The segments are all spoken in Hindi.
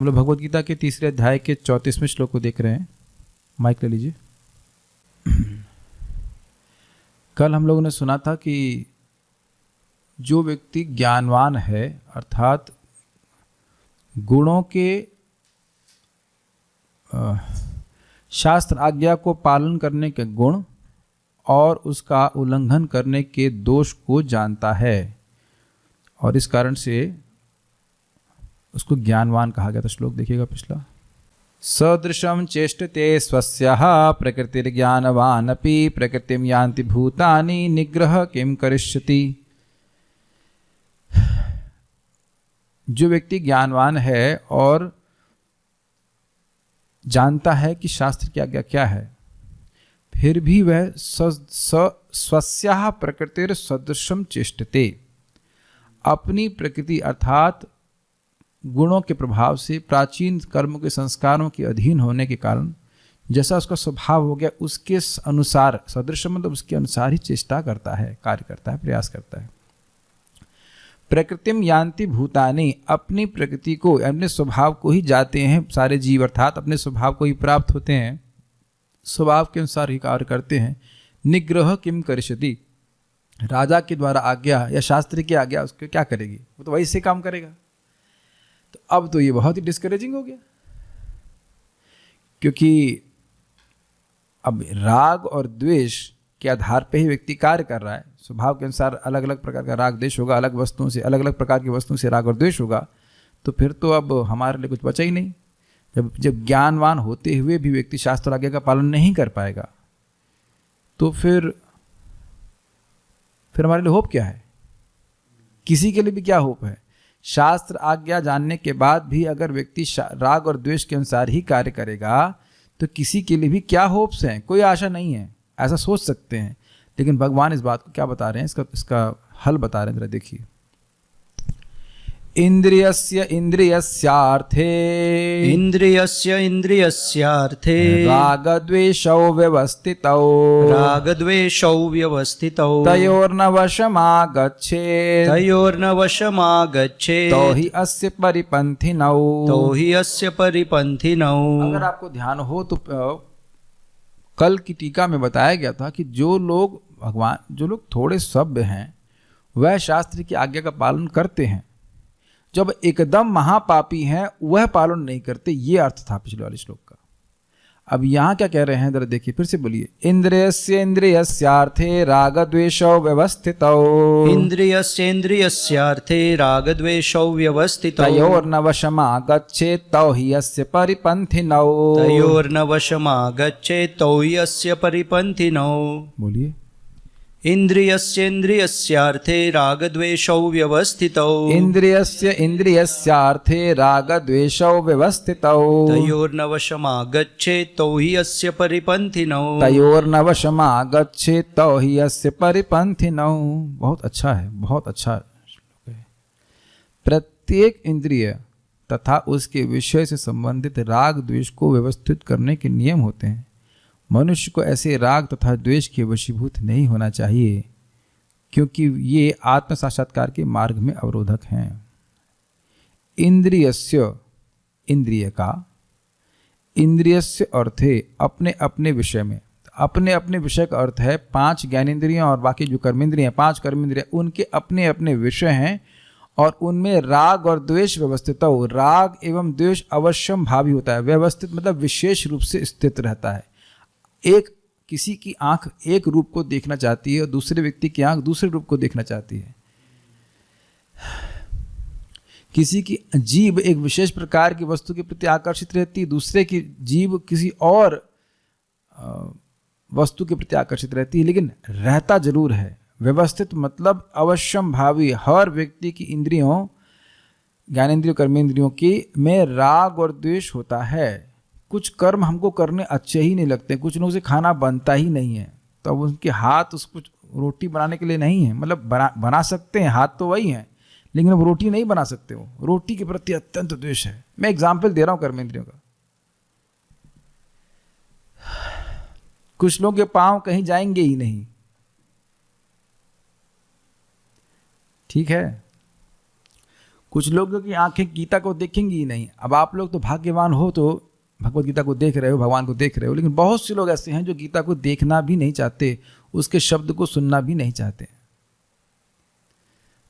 हम लोग भगवद गीता के तीसरे अध्याय के 34वें श्लोक को देख रहे हैं। माइक ले लीजिए। कल हम लोगों ने सुना था कि जो व्यक्ति ज्ञानवान है अर्थात गुणों के शास्त्र आज्ञा को पालन करने के गुण और उसका उल्लंघन करने के दोष को जानता है और इस कारण से उसको ज्ञानवान कहा गया था। श्लोक देखिएगा पिछला। सदृशम चेष्टते स्वस्याः प्रकृतिर्ज्ञानवान् अपि प्रकृतिं यान्ति भूतानि निग्रह किम करिष्यति। जो व्यक्ति ज्ञानवान है और जानता है कि शास्त्र की आज्ञा क्या है, फिर भी वह स्वस्याः प्रकृतिर सदृशम चेष्टते, अपनी प्रकृति अर्थात गुणों के प्रभाव से प्राचीन कर्मों के संस्कारों के अधीन होने के कारण जैसा उसका स्वभाव हो गया उसके अनुसार, सदृश मतलब उसके अनुसार ही चेष्टा करता है, कार्य करता है, प्रयास करता है। प्रकृतिम यान्ति भूतानि, अपनी प्रकृति को अपने स्वभाव को ही जाते हैं सारे जीव, अर्थात अपने स्वभाव को ही प्राप्त होते हैं, स्वभाव के अनुसार ही कार्य करते हैं। निग्रह किम करिष्यति, राजा के द्वारा आज्ञा या शास्त्र की आज्ञा उसको क्या करेगी, वो तो वही से काम करेगा। तो अब तो ये बहुत ही डिस्करेजिंग हो गया, क्योंकि अब राग और द्वेष के आधार पे ही व्यक्ति कार्य कर रहा है। स्वभाव के अनुसार अलग अलग प्रकार का राग द्वेष होगा, अलग वस्तुओं से अलग अलग प्रकार की वस्तुओं से राग और द्वेष होगा, तो फिर तो अब हमारे लिए कुछ बचा ही नहीं। जब ज्ञानवान होते हुए भी व्यक्ति शास्त्र आज्ञा का पालन नहीं कर पाएगा तो फिर हमारे लिए होप क्या है? किसी के लिए भी क्या होप है? शास्त्र आज्ञा जानने के बाद भी अगर व्यक्ति राग और द्वेष के अनुसार ही कार्य करेगा तो किसी के लिए भी क्या होप्स हैं? कोई आशा नहीं है, ऐसा सोच सकते हैं। लेकिन भगवान इस बात को क्या बता रहे हैं, इसका हल बता रहे हैं। जरा देखिए। इंद्रियस्य इंद्रियस्यार्थे, इंद्रियस्य इंद्रियस्यार्थे रागद्वेषौ व्यवस्थितौ, रागद्वेषौ व्यवस्थितौ तयोर्न वशमागच्छेत्, तयोर्न वशमागच्छेत्, तो ही अस्य परिपन्थिनौ, तो ही अस्य परिपन्थिनौ। अगर आपको ध्यान हो तो कल की टीका में बताया गया था कि जो लोग थोड़े सभ्य हैं वह शास्त्र की आज्ञा का पालन करते हैं, जब एकदम महापापी हैं वह पालन नहीं करते। ये अर्थ था पिछले वाले श्लोक का। अब यहाँ क्या कह रहे हैं, जरा देखिए, फिर से बोलिए। इंद्रियस्य इंद्रियस्यार्थे रागद्वेषौ व्यवस्थितौ, इंद्रियस्य इंद्रियस्यार्थे रागद्वेषौ व्यवस्थितौ, तयोर्न वशमागच्छेत् तौ हि अस्य परिपन्थिनौ, तयोर्न वशमागच्छेत् तौ हि अस्य परिपन्थिनौ। बोलिए। इंद्रियस्य इंद्रियस्यार्थे रागद्वेषौ व्यवस्थितौ, इंद्रियस्य इंद्रियस्यार्थे रागद्वेषौ व्यवस्थितौ, तयोर्न वशमागच्छेत् तौ हि अस्य परिपन्थिनौ, तयोर्न वशमागच्छेत् तौ हि अस्य परिपन्थिनौ। बहुत अच्छा है, बहुत अच्छा श्लोक है। प्रत्येक इंद्रिय तथा उसके विषय से संबंधित राग द्वेष को व्यवस्थित करने के नियम होते हैं। मनुष्य को ऐसे राग तथा द्वेष के वशीभूत नहीं होना चाहिए, क्योंकि ये आत्म साक्षात्कार के मार्ग में अवरोधक हैं। इंद्रियस्य, इंद्रिय का, इंद्रियस्य अर्थे अपने अपने विषय में, अपने अपने विषय का अर्थ है 5 ज्ञानेंद्रियां और बाकी जो कर्मेंद्रियां, 5 कर्मेंद्रियां, उनके अपने अपने विषय हैं और उनमें राग और द्वेष व्यवस्थित हो। राग एवं द्वेष अवश्यम भावी होता है। व्यवस्थित मतलब विशेष रूप से स्थित रहता है। किसी की आंख एक रूप को देखना चाहती है और दूसरे व्यक्ति की आंख दूसरे रूप को देखना चाहती है। किसी की जीभ एक विशेष प्रकार की वस्तु के प्रति आकर्षित रहती है, दूसरे की जीभ किसी और वस्तु के प्रति आकर्षित रहती है, लेकिन रहता जरूर है। व्यवस्थित मतलब अवश्यम भावी। हर व्यक्ति की इंद्रियों, ज्ञानेंद्रियों, कर्मेंद्रियों की में राग और द्वेष होता है। कुछ कर्म हमको करने अच्छे ही नहीं लगते, कुछ लोगों से खाना बनता ही नहीं है, तो अब उनके हाथ उसको रोटी बनाने के लिए नहीं है। मतलब बना सकते हैं, हाथ तो वही हैं, लेकिन वो रोटी नहीं बना सकते। वो रोटी के प्रति अत्यंत द्वेष है। मैं एग्जाम्पल दे रहा हूँ कर्मेंद्रियों का। कुछ लोगों के पांव कहीं जाएंगे ही नहीं, ठीक है। कुछ लोगों की आंखें गीता को देखेंगी ही नहीं। अब आप लोग तो भाग्यवान हो, तो भगवत गीता को देख रहे हो, भगवान को देख रहे हो, लेकिन बहुत से लोग ऐसे हैं जो गीता को देखना भी नहीं चाहते, उसके शब्द को सुनना भी नहीं चाहते।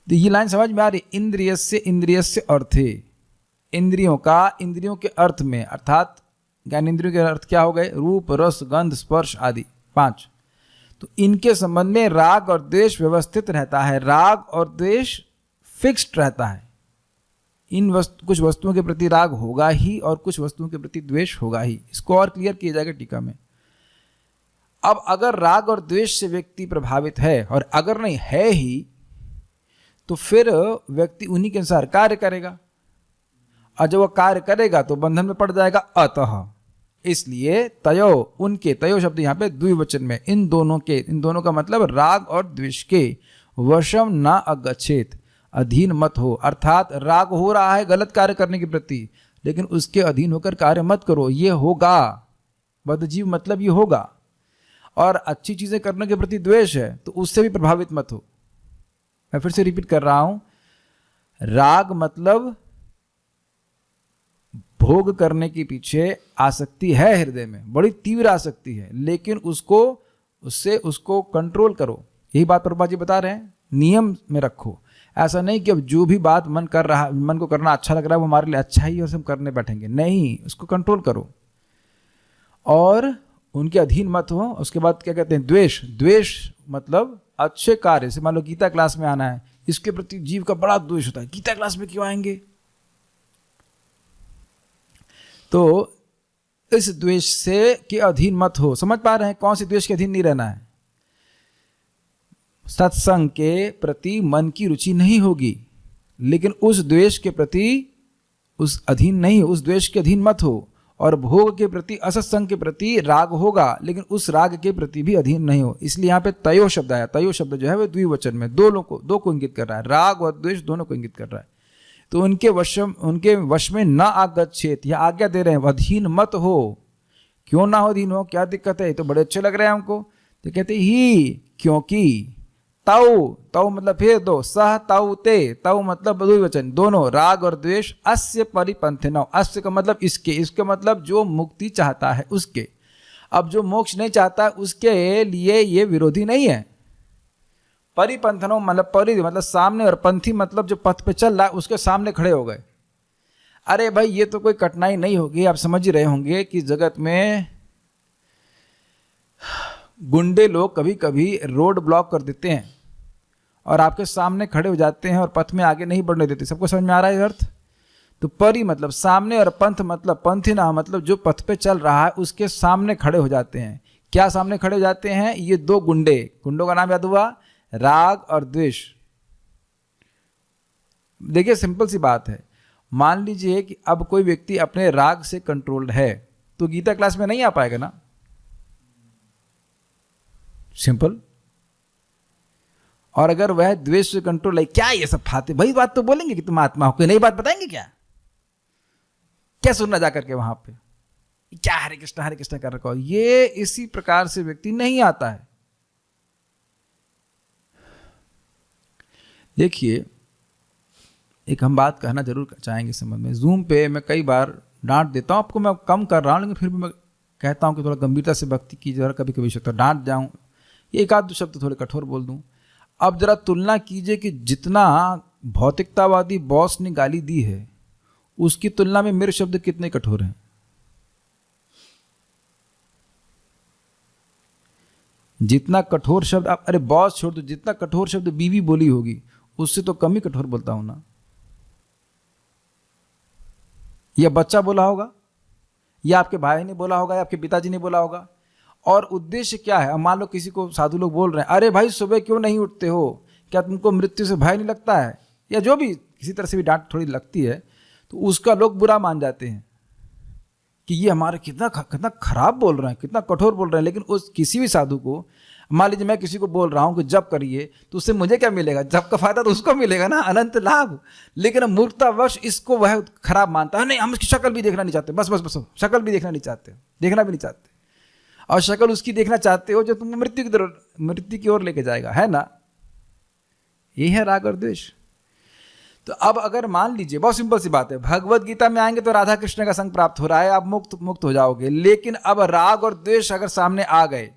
तो ये लाइन समझ में आ रही, इंद्रियस्य अर्थे, इंद्रियों का इंद्रियों के अर्थ में, अर्थात ज्ञान इंद्रियों के अर्थ क्या हो गए, रूप रस गंध स्पर्श आदि 5। तो इनके संबंध में राग और द्वेष व्यवस्थित रहता है, राग और द्वेष फिक्स्ड रहता है। कुछ वस्तुओं के प्रति राग होगा ही और कुछ वस्तुओं के प्रति द्वेष होगा ही। इसको और क्लियर किया जाएगा टीका में। अब अगर राग और द्वेष से व्यक्ति प्रभावित है और अगर नहीं है ही, तो फिर व्यक्ति उन्हीं के अनुसार कार्य करेगा, और जब वह कार्य करेगा तो बंधन में पड़ जाएगा। अतः इसलिए तयो, उनके, तयो शब्द यहाँ पे द्विवचन में, इन दोनों का मतलब राग और द्वेष के वशम न अगच्छेत, अधीन मत हो। अर्थात राग हो रहा है गलत कार्य करने के प्रति, लेकिन उसके अधीन होकर कार्य मत करो, ये होगा, बद्धजीव मतलब ये होगा। और अच्छी चीजें करने के प्रति द्वेष है तो उससे भी प्रभावित मत हो। मैं फिर से रिपीट कर रहा हूं, राग मतलब भोग करने के पीछे आसक्ति है, हृदय में बड़ी तीव्र आसक्ति है, लेकिन उसको कंट्रोल करो। यही बात प्रभुपाद जी बता रहे हैं, नियम में रखो। ऐसा नहीं कि अब जो भी बात मन को करना अच्छा लग रहा है वो हमारे लिए अच्छा ही और हम करने बैठेंगे, नहीं, उसको कंट्रोल करो और उनके अधीन मत हो। उसके बाद क्या कहते हैं, द्वेष मतलब अच्छे कार्य से, मान लो गीता क्लास में आना है, इसके प्रति जीव का बड़ा द्वेष होता है, गीता क्लास में क्यों आएंगे, तो इस द्वेष से के अधीन मत हो। समझ पा रहे हैं कौन से द्वेष के अधीन नहीं रहना है। सत्संग के प्रति मन की रुचि नहीं होगी, लेकिन उस द्वेष के प्रति उस अधीन नहीं, उस द्वेष के अधीन मत हो। और भोग के प्रति, असत्संग के प्रति राग होगा, लेकिन उस राग के प्रति भी अधीन नहीं हो। इसलिए यहाँ पे तयो शब्द आया। तयो शब्द जो है वो द्विवचन में दो को इंगित कर रहा है, राग और द्वेष दोनों को इंगित कर रहा है। तो उनके वश में न आगच्छेत, यह आज्ञा दे रहे हैं, अधीन मत हो। क्यों ना हो अधीन हो, क्या दिक्कत है, तो बड़े अच्छे लग रहे हैं हमको। तो कहते ही, क्योंकि तौ मतलब फिर दो, सह तौ ते, तौ मतलब द्विवचन, दोनों, राग और द्वेष, अस्य परिपंथिनौ, अस्य का मतलब इसके मतलब जो मुक्ति चाहता है उसके। अब जो मोक्ष नहीं चाहता उसके लिए ये विरोधी नहीं है। परिपंथनों मतलब मतलब सामने, और पंथी मतलब जो पथ पे चल रहा है उसके सामने खड़े हो गए। अरे भाई ये तो कोई कठिनाई नहीं होगी, आप समझ ही रहे होंगे कि जगत में गुंडे लोग कभी कभी रोड ब्लॉक कर देते हैं और आपके सामने खड़े हो जाते हैं और पथ में आगे नहीं बढ़ने देते। सबको समझ में आ रहा है अर्थ। तो परि मतलब सामने, और पंथ मतलब पंथिना मतलब जो पथ पे चल रहा है उसके सामने खड़े हो जाते हैं। क्या सामने खड़े हो जाते हैं, ये दो गुंडों का नाम याद हुआ, राग और द्वेष। देखिए सिंपल सी बात है, मान लीजिए कि अब कोई व्यक्ति अपने राग से कंट्रोल्ड है तो गीता क्लास में नहीं आ पाएगा ना, सिंपल। और अगर वह द्वेष से कंट्रोल है, क्या ये सब फाते भाई बात तो बोलेंगे कि तुम आत्मा हो, कोई नई बात बताएंगे क्या सुनना जाकर के वहां पे, क्या हरे कृष्ण कर रखा हो, ये इसी प्रकार से व्यक्ति नहीं आता है। देखिए एक हम बात कहना जरूर चाहेंगे इस संबंध में। जूम पे मैं कई बार डांट देता हूं आपको, मैं कम कर रहा हूं, लेकिन फिर भी मैं कहता हूं कि थोड़ा गंभीरता से भक्ति की, जरा कभी कभी तो डांट जाऊं, एक आध दो शब्द थोड़े कठोर बोल दूं। अब जरा तुलना कीजिए कि जितना भौतिकतावादी बॉस ने गाली दी है उसकी तुलना में मेरे शब्द कितने कठोर हैं। जितना कठोर शब्द आप, अरे बॉस छोड़ दो, जितना कठोर शब्द बीवी बोली होगी उससे तो कम ही कठोर बोलता हूं ना। या बच्चा बोला होगा, या आपके भाई ने बोला होगा, या आपके पिताजी ने बोला होगा। और उद्देश्य क्या है, अब मान लो किसी को साधु लोग बोल रहे हैं, अरे भाई सुबह क्यों नहीं उठते हो, क्या तुमको मृत्यु से भय नहीं लगता है, या जो भी किसी तरह से भी डांट थोड़ी लगती है, तो उसका लोग बुरा मान जाते हैं कि ये हमारे कितना खराब बोल रहे हैं, कितना कठोर बोल रहे हैं। लेकिन उस किसी भी साधु को, मान लीजिए मैं किसी को बोल रहा हूं कि जप करिए, तो उससे मुझे क्या मिलेगा, जप का फायदा तो उसको मिलेगा ना, अनंत लाभ। लेकिन मूर्खतावश इसको वह खराब मानता है, नहीं हम उसकी शक्ल भी देखना नहीं चाहते, बस शक्ल भी देखना नहीं चाहते, देखना भी नहीं चाहते। और शक्ल उसकी देखना चाहते हो जो तुम मृत्यु की ओर लेके जाएगा, है ना। ये है राग और द्वेष। तो अब अगर मान लीजिए, बहुत सिंपल सी बात है, भगवत गीता में आएंगे तो राधा कृष्ण का संग प्राप्त हो रहा है, आप मुक्त हो जाओगे। लेकिन अब राग और द्वेष अगर सामने आ गए,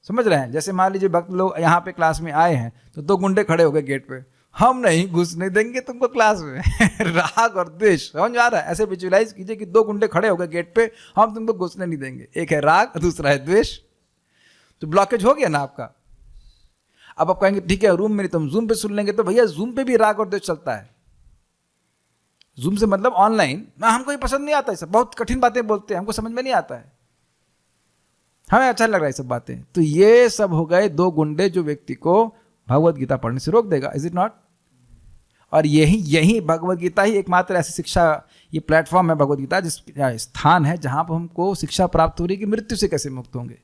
समझ रहे हैं, जैसे मान लीजिए भक्त लोग यहाँ पे क्लास में आए हैं तो दो गुंडे खड़े हो गए गेट पे, हम नहीं घुसने देंगे तुमको क्लास में। राग और द्वेष, समझ में आ रहा है? ऐसे विजुअलाइज कीजिए कि दो गुंडे खड़े हो गए गेट पे, हम तुमको घुसने नहीं देंगे। एक है राग, दूसरा है द्वेष। तो ब्लॉकेज हो गया ना आपका। अब आप कहेंगे ठीक है रूम में नहीं, तुम जूम पे सुन लेंगे। तो भैया जूम पे भी राग और द्वेष चलता है। जूम से मतलब ऑनलाइन। ना, हमको ये पसंद नहीं आता है, सब बहुत कठिन बातें बोलते हैं, हमको समझ में नहीं आता है, हमें अच्छा लग रहा है सब बातें। तो ये सब हो गए दो गुंडे जो व्यक्ति को भगवत गीता पढ़ने से रोक देगा। Is it not? और यही भगवत गीता ही एकमात्र ऐसी शिक्षा, ये प्लेटफॉर्म है भगवत गीता, जिस स्थान है जहां पर हमको शिक्षा प्राप्त हो रही है कि मृत्यु से कैसे मुक्त होंगे।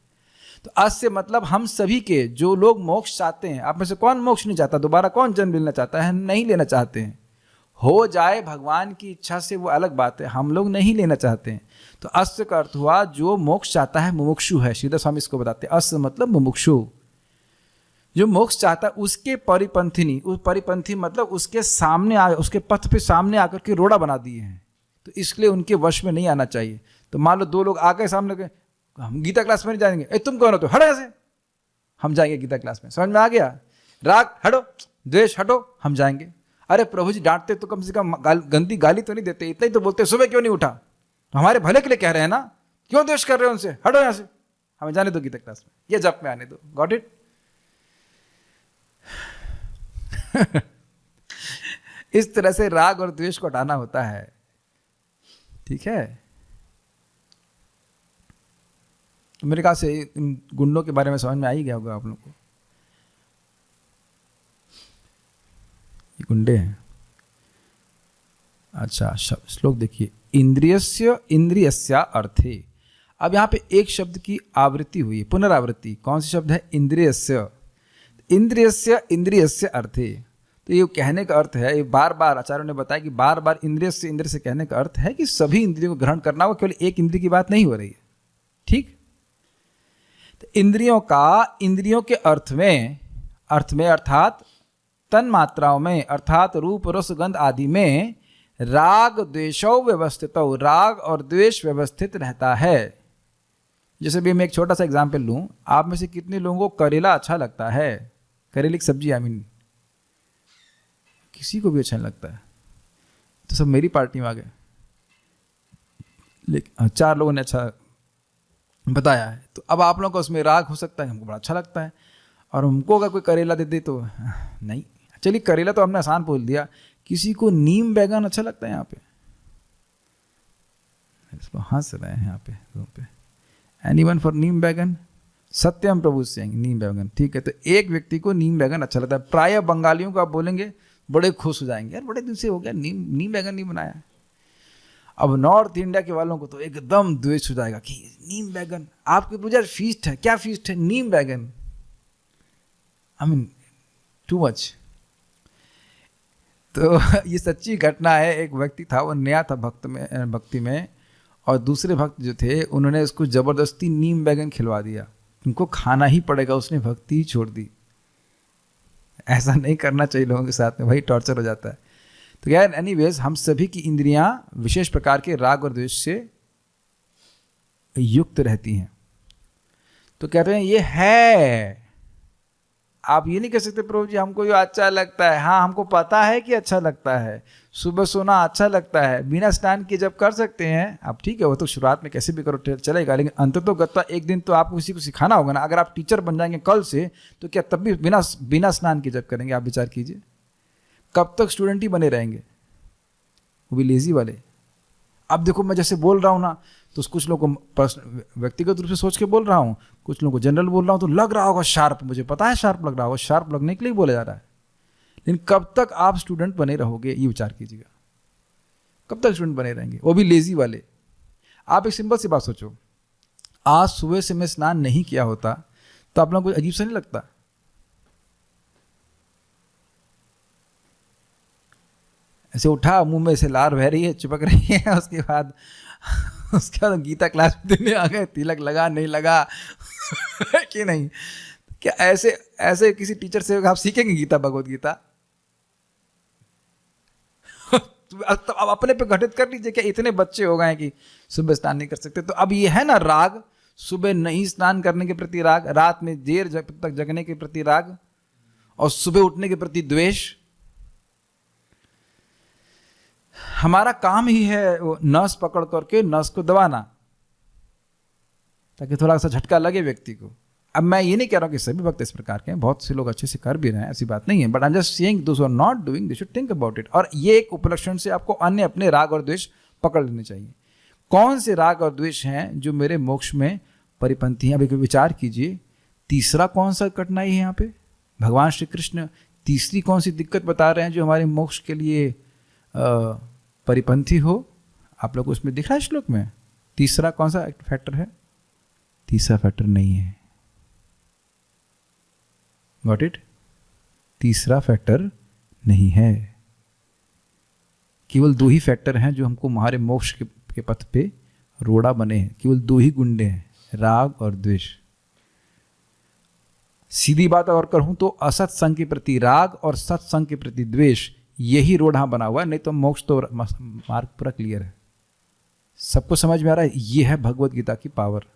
तो अस्य मतलब हम सभी के, जो लोग मोक्ष चाहते हैं, आप में से कौन मोक्ष नहीं चाहता? दोबारा कौन जन्म लेना चाहता है? नहीं लेना चाहते हैं। हो जाए भगवान की इच्छा से वो अलग बात है, हम लोग नहीं लेना चाहते हैं। तो अस्य का अर्थ हुआ जो मोक्ष चाहता है मुमुक्षु है। श्रीधर स्वामी इसको बताते हैं, अस्य मतलब मुमुक्षु, जो मोक्ष चाहता है उसके परिपंथिनी। उस परिपंथी मतलब उसके सामने आ, उसके पथ पे सामने आकर के रोड़ा बना दिए हैं, तो इसलिए उनके वश में नहीं आना चाहिए। तो मान लो दो लोग आ गए सामने के, हम गीता क्लास में नहीं जाएंगे, ए तुम कौन हो? तो हटो ऐसे, हम जाएंगे गीता क्लास में। समझ में आ गया? राग हटो, द्वेष हटो, हम जाएंगे। अरे प्रभु जी डांटते तो कम से कम गंदी गाली तो नहीं देते, इतना ही तो बोलते, सुबह क्यों नहीं उठा? तो हमारे भले के लिए कह रहे हैं ना, क्यों द्वेष कर रहे हो उनसे? हटो यहाँ से, हमें जाने दो गीता क्लास में, ये जप में आने दो। Got it? इस तरह से राग और द्वेष को हटाना होता है। ठीक है? तो मेरे ख्याल से इन गुंडों के बारे में समझ में आ ही गया होगा आप लोगों को। ये गुंडे हैं। अच्छा, श्लोक देखिए, इंद्रियस्य अर्थे। अब यहाँ पे एक शब्द की आवृत्ति हुई है, पुनरावृत्ति। कौन सी शब्द है? इंद्रियस्य। इंद्रियस्य अर्थे। तो ये कहने का अर्थ है, ये बार बार आचार्यों ने बताया कि बार बार इंद्रिय से कहने का अर्थ है कि सभी इंद्रियों को ग्रहण करना हो, केवल एक इंद्रिय की बात नहीं हो रही है। ठीक? तो इंद्रियों के अर्थ में अर्थात तन मात्राओं में, अर्थात रूप रस गंध आदि में राग द्वेषौ व्यवस्थितौ, राग और द्वेष व्यवस्थित रहता है। जैसे भी मैं एक छोटा सा एग्जाम्पल लूं, आप में से कितने लोगों को करेला अच्छा लगता है? करेले की सब्जी, किसी को भी अच्छा नहीं लगता है, तो सब मेरी पार्टी में आ गए। लेकिन 4 लोगों ने अच्छा बताया है, तो अब आप लोगों को उसमें राग हो सकता है, हमको बड़ा अच्छा लगता है। और हमको अगर कोई करेला दे दे तो नहीं। चलिए करेला तो हमने आसान बोल दिया, किसी को नीम बैगन अच्छा लगता है? यहाँ पे इसको हंस रहे हैं यहाँ पे। एनीवन फॉर नीम बैगन? सत्यम प्रभु सिंह, नीम बैगन। ठीक है, तो एक व्यक्ति को नीम बैगन अच्छा लगता है। प्राय बंगालियों को आप बोलेंगे बड़े खुश हो जाएंगे, यार बड़े दिन से हो गया नीम बैगन नहीं बनाया। अब नॉर्थ इंडिया के वालों को तो एकदम द्वेष हो जाएगा कि नीम बैगन, आपके पूजा फीस्ट है, क्या फीस्ट है? नीम बैगन। Too much. तो ये सच्ची घटना है। एक व्यक्ति था, वो नया था भक्ति में, और दूसरे भक्त जो थे उन्होंने उसको जबरदस्ती नीम बैगन खिलवा दिया, उनको खाना ही पड़ेगा, उसने भक्ति ही छोड़ दी। ऐसा नहीं करना चाहिए लोगों के साथ में, वही टॉर्चर हो जाता है। तो यार एनीवेज, हम सभी की इंद्रियां विशेष प्रकार के राग और द्वेष से युक्त रहती हैं। तो कहते हैं ये है। आप ये नहीं कह सकते प्रभु जी हमको ये अच्छा लगता है। हाँ, हमको पता है कि अच्छा लगता है, सुबह सोना अच्छा लगता है, बिना स्नान किए जब कर सकते हैं आप, ठीक है, वो तो शुरुआत में कैसे भी करो चलेगा, लेकिन अंततोगत्वा एक दिन तो आपको किसी को सिखाना होगा ना। अगर आप टीचर बन जाएंगे कल से, तो क्या तब भी बिना स्नान किए जब करेंगे? आप विचार कीजिए, कब तक स्टूडेंट ही बने रहेंगे, वो भी लेजी वाले। अब देखो मैं जैसे बोल रहा हूँ ना, तो कुछ लोगों को व्यक्तिगत रूप से सोच के बोल रहा हूँ, कुछ लोगों को जनरल बोल रहा हूँ, तो लग रहा होगा शार्प, मुझे पता है शार्प लग रहा होगा, शार्प लगने के लिए बोला जा रहा है। लेकिन कब तक आप स्टूडेंट बने रहोगे, ये विचार कीजिएगा। कब तक स्टूडेंट बने रहेंगे, वो भी लेजी वाले। आप एक सिंपल सी बात सोचो, आज सुबह से मैं स्नान नहीं किया होता तो आप लोगों को अजीब सा नहीं लगता? ऐसे उठा, मुंह में से लार बह रही है, चिपक रही है, उसके बाद गीता क्लास में देने आ गए, तिलक लगा नहीं लगा कि नहीं? क्या ऐसे किसी टीचर से आप सीखेंगे गीता, भगवत गीता? अब अपने पे घटित कर लीजिए, क्या इतने बच्चे हो गए कि सुबह स्नान नहीं कर सकते? तो अब ये है ना राग, सुबह नहीं स्नान करने के प्रति राग, रात में देर तक जगने के प्रति राग, और सुबह उठने के प्रति द्वेष। हमारा काम ही है वो नस पकड़ करके नस को दबाना, ताकि थोड़ा सा झटका लगे व्यक्ति को। अब मैं ये नहीं कह रहा हूं कि सभी भक्त इस प्रकार के हैं, बहुत से लोग अच्छे से कर भी रहे हैं, ऐसी बात नहीं है, but I am just saying those who are not doing they should think about it. और ये एक उपलक्षण से आपको अन्य अपने राग और द्वेष पकड़ लेने चाहिए। कौन से राग और द्वेष हैं जो मेरे मोक्ष में परिपंथी हैं? अभी विचार कीजिए, तीसरा कौन सा कठिनाई है यहाँ पे? भगवान श्री कृष्ण तीसरी कौन सी दिक्कत बता रहे हैं जो हमारे मोक्ष के लिए परिपंथी हो? आप लोग को उसमें दिख रहा है श्लोक में? तीसरा कौन सा फैक्टर है? तीसरा फैक्टर नहीं है। Got it? तीसरा फैक्टर नहीं है। केवल दो ही फैक्टर हैं जो हमको हमारे मोक्ष के पथ पे रोड़ा बने हैं। केवल दो ही गुंडे हैं, राग और द्वेष। सीधी बात और कहूं तो असत्संग के प्रति राग और सत्संग के प्रति द्वेष, यही रोड़ा बना हुआ है। नहीं तो मोक्ष तो मार्ग पूरा क्लियर है। सबको समझ में आ रहा है? ये है भगवत गीता की पावर।